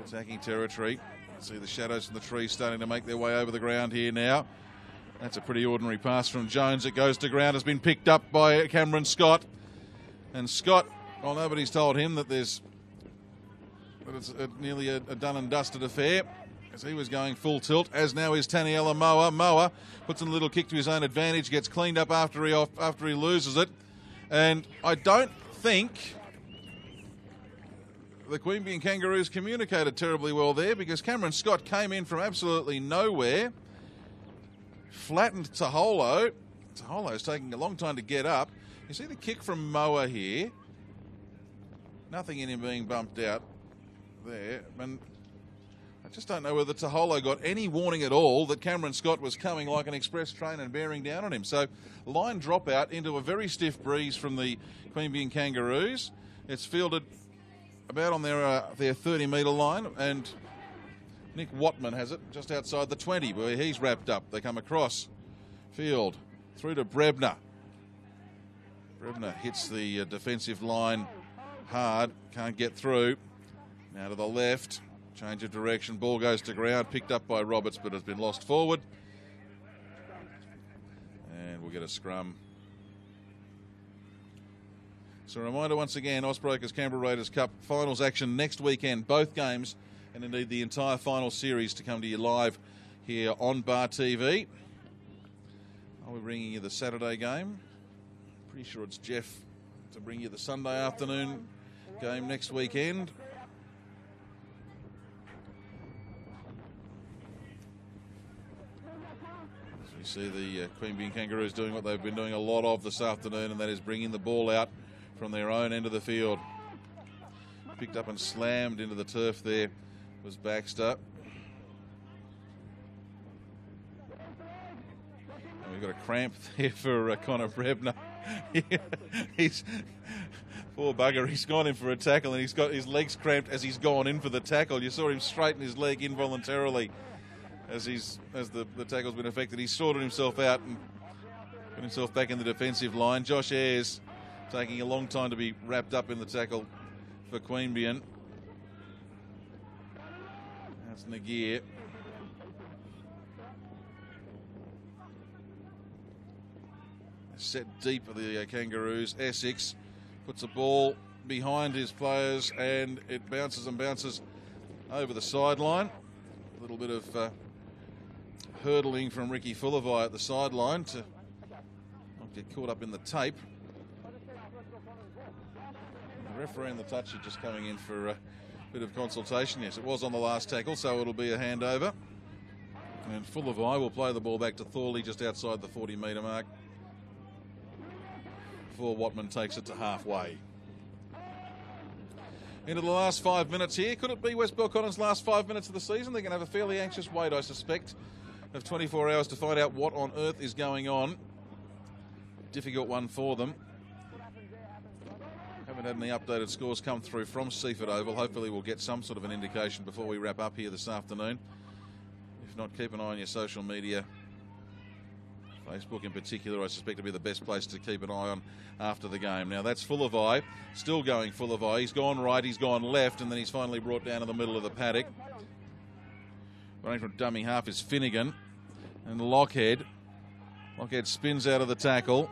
Attacking territory. See the shadows from the trees starting to make their way over the ground here now. That's a pretty ordinary pass from Jones. It goes to ground, has been picked up by Cameron Scott. And Scott, well, nobody's told him that it's nearly a done and dusted affair, as he was going full tilt, as now is Taniela Moa. Moa puts in a little kick to his own advantage, gets cleaned up after he loses it. And I don't think the Queanbeyan Kangaroos communicated terribly well there, because Cameron Scott came in from absolutely nowhere, flattened Taholo. Taholo's taking a long time to get up. You see the kick from Moa here. Nothing in him being bumped out there. And I just don't know whether Taholo got any warning at all that Cameron Scott was coming like an express train and bearing down on him. So line drop out into a very stiff breeze from the Queanbeyan Kangaroos. It's fielded about on their 30-metre line, and Nick Watman has it just outside the 20 where he's wrapped up. They come across field through to Brebner. Brebner hits the defensive line hard, can't get through. Now to the left, change of direction, ball goes to ground, picked up by Roberts but has been lost forward. And we'll get a scrum. So a reminder once again, Austbrokers Canberra Raiders Cup finals action next weekend, both games, and indeed the entire final series to come to you live here on Bar TV. I'll be bringing you the Saturday game. Pretty sure it's Jeff to bring you the Sunday afternoon game next weekend. As we see the Queanbeyan Kangaroos doing what they've been doing a lot of this afternoon, and that is bringing the ball out from their own end of the field. Picked up and slammed into the turf there was Baxter. And we've got a cramp there for Connor Brebner. He's poor bugger. He's gone in for a tackle and he's got his legs cramped as he's gone in for the tackle. You saw him straighten his leg involuntarily as the tackle's been affected. He's sorted himself out and got himself back in the defensive line. Josh Ayres taking a long time to be wrapped up in the tackle for Queanbeyan. That's Nageer. Set deep for the Kangaroos. Essex puts a ball behind his players and it bounces and bounces over the sideline. A little bit of hurdling from Ricky Fullervie at the sideline to not get caught up in the tape. The referee and the touch are just coming in for a bit of consultation. Yes, it was on the last tackle, so it'll be a handover. And Fullervie will play the ball back to Thorley just outside the 40-metre mark before Watman takes it to halfway. Into the last 5 minutes here. Could it be West Belconnen's last 5 minutes of the season? They're going to have a fairly anxious wait, I suspect, of 24 hours to find out what on earth is going on. Difficult one for them. Haven't had any updated scores come through from Seaford Oval. Hopefully we'll get some sort of an indication before we wrap up here this afternoon. If not, keep an eye on your social media. Facebook in particular, I suspect, to be the best place to keep an eye on after the game. Now that's Fullervie, still going Fullervie. He's gone right, he's gone left, and then he's finally brought down in the middle of the paddock. Running from dummy half is Finnegan and Lockhead. Lockhead spins out of the tackle.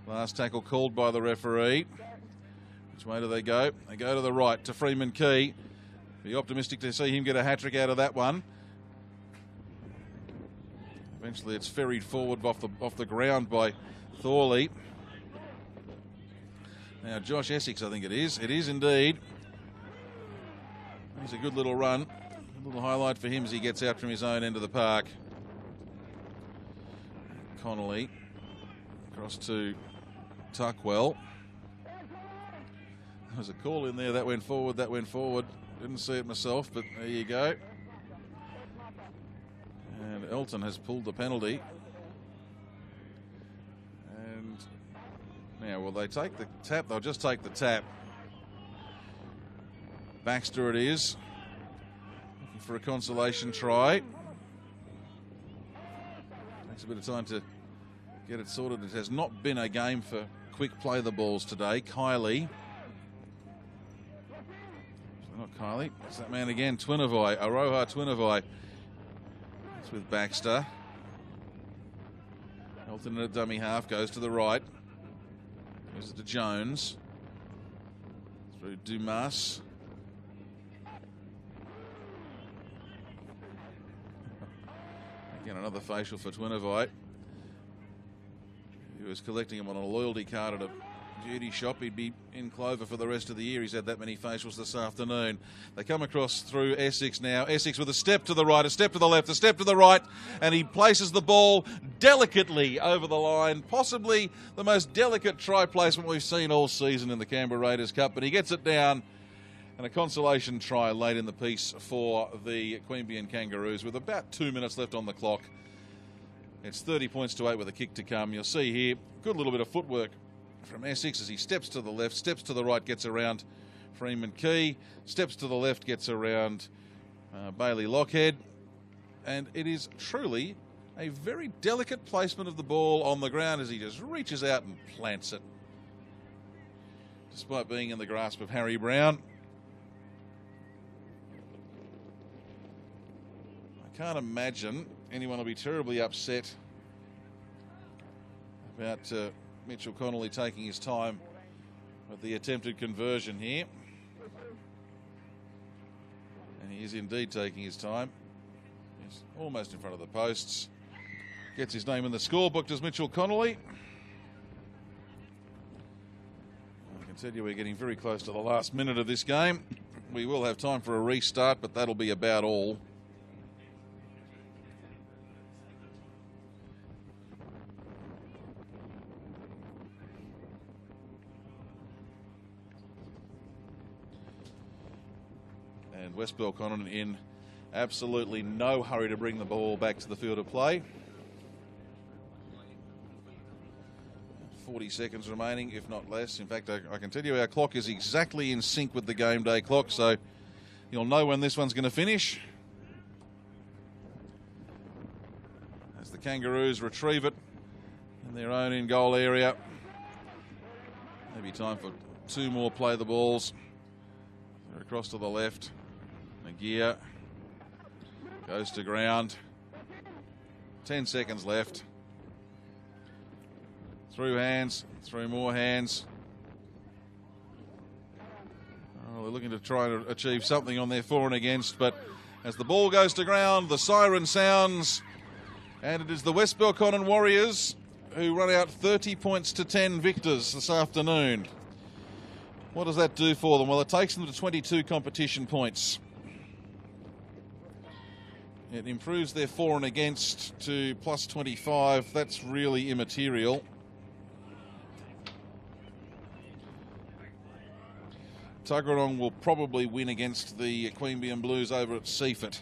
Last tackle called by the referee. Which way do they go? They go to the right to Freeman Key. Be optimistic to see him get a hat-trick out of that one. Eventually it's ferried forward off the ground by Thorley. Now Josh Essex, I think it is. It is indeed. He's a good little run. A little highlight for him as he gets out from his own end of the park. Connolly across to Tuckwell. There was a call in there. That went forward. Didn't see it myself, but there you go. And Elton has pulled the penalty. And now, will they take the tap? They'll just take the tap. Baxter it is. Looking for a consolation try. Takes a bit of time to get it sorted. It has not been a game for quick play the balls today. Kylie. Not Kylie. It's that man again, Twinovai. Aroha Twinovai. It's with Baxter. Elton at dummy half, goes to the right. Goes to Jones. Through Dumas. Again, another facial for Twinovai. He was collecting them on a loyalty card at a beauty shop. He'd be in clover for the rest of the year. He's had that many facials this afternoon. They come across through Essex now. Essex with a step to the right, a step to the left, a step to the right, and he places the ball delicately over the line. Possibly the most delicate try placement we've seen all season in the Canberra Raiders Cup, but he gets it down. And a consolation try late in the piece for the Queanbeyan Kangaroos with about 2 minutes left on the clock. It's 30 points to 8 with a kick to come. You'll see here, good little bit of footwork from Essex as he steps to the left, steps to the right, gets around Freeman Key, steps to the left, gets around Bailey Lockhead. And it is truly a very delicate placement of the ball on the ground as he just reaches out and plants it, despite being in the grasp of Harry Brown. I can't imagine anyone will be terribly upset about Mitchell Connolly taking his time with the attempted conversion here. And he is indeed taking his time. He's almost in front of the posts. Gets his name in the scorebook, does Mitchell Connolly. I can tell you we're getting very close to the last minute of this game. We will have time for a restart, but that'll be about all. And West Belconnen in absolutely no hurry to bring the ball back to the field of play. 40 seconds remaining, if not less. In fact, I can tell you our clock is exactly in sync with the game day clock, so you'll know when this one's going to finish. As the Kangaroos retrieve it in their own in-goal area. Maybe time for two more play the balls. They're across to the left. Nagia goes to ground. 10 seconds left. Through hands, through more hands. Oh, they're looking to try and achieve something on their for and against, but as the ball goes to ground, the siren sounds, and it is the West Belconnen Warriors who run out 30 points to 10 victors this afternoon. What does that do for them? Well, it takes them to 22 competition points. It improves their for and against to plus 25. That's really immaterial. Tuggeranong will probably win against the Queanbeyan Blues over at Seaford.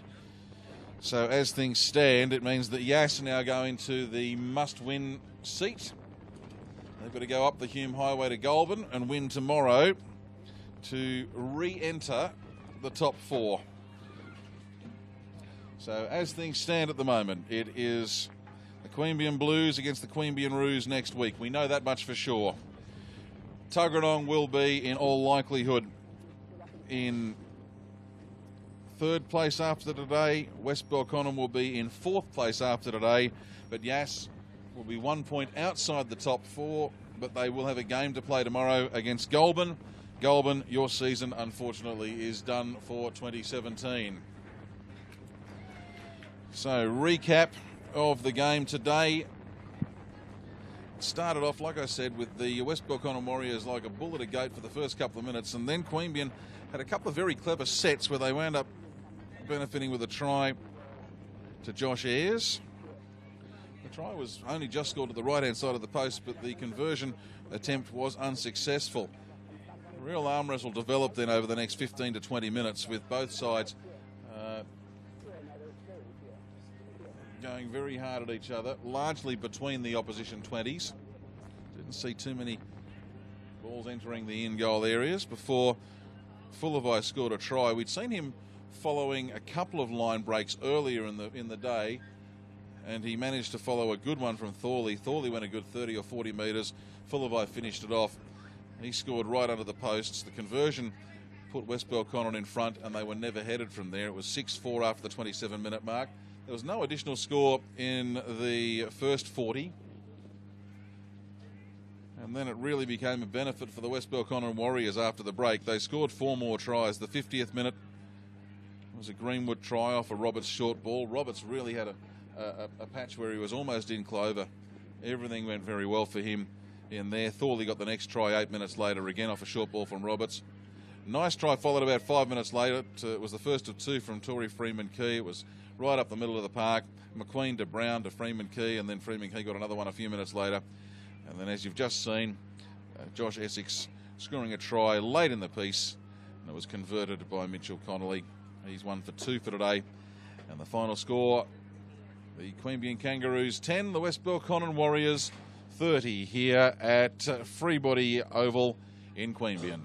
So as things stand, it means that Yass are now going to the must-win seat. They've got to go up the Hume Highway to Goulburn and win tomorrow to re-enter the top four. So as things stand at the moment, it is the Queanbeyan Blues against the Queanbeyan Roos next week. We know that much for sure. Tuggeranong will be, in all likelihood, in third place after today. West Belconnen will be in fourth place after today. But Yass will be 1 point outside the top four, but they will have a game to play tomorrow against Goulburn. Goulburn, your season, unfortunately, is done for 2017. So, recap of the game today. Started off, like I said, with the West Belconnen Warriors like a bull at a gate for the first couple of minutes, and then Queanbeyan had a couple of very clever sets where they wound up benefiting with a try to Josh Ayres. The try was only just scored to the right-hand side of the post, but the conversion attempt was unsuccessful. A real arm wrestle developed then over the next 15 to 20 minutes with both sides going very hard at each other, largely between the opposition 20s. Didn't see too many balls entering the in-goal areas before Fullerby scored a try. We'd seen him following a couple of line breaks earlier in the day, and he managed to follow a good one from Thorley. Thorley went a good 30 or 40 metres. Fullerby finished it off. He scored right under the posts. The conversion put West Belconnen in front, and they were never headed from there. It was 6-4 after the 27-minute mark. There was no additional score in the first 40. And then it really became a benefit for the West Belconnen Warriors after the break. They scored 4 more tries. The 50th minute was a Greenwood try off a Roberts short ball. Roberts really had a patch where he was almost in clover. Everything went very well for him in there. Thorley got the next try 8 minutes later, again off a short ball from Roberts. Nice try followed about 5 minutes later. It was the first of two from Tory Freeman Key. It was right up the middle of the park. McQueen to Brown to Freeman Key, and then Freeman Key got another one a few minutes later. And then, as you've just seen, Josh Essex scoring a try late in the piece, and it was converted by Mitchell Connolly. He's 1 for 2 for today. And the final score, the Queanbeyan Kangaroos 10, the West Belconnen Warriors 30 here at Freebody Oval in Queanbeyan.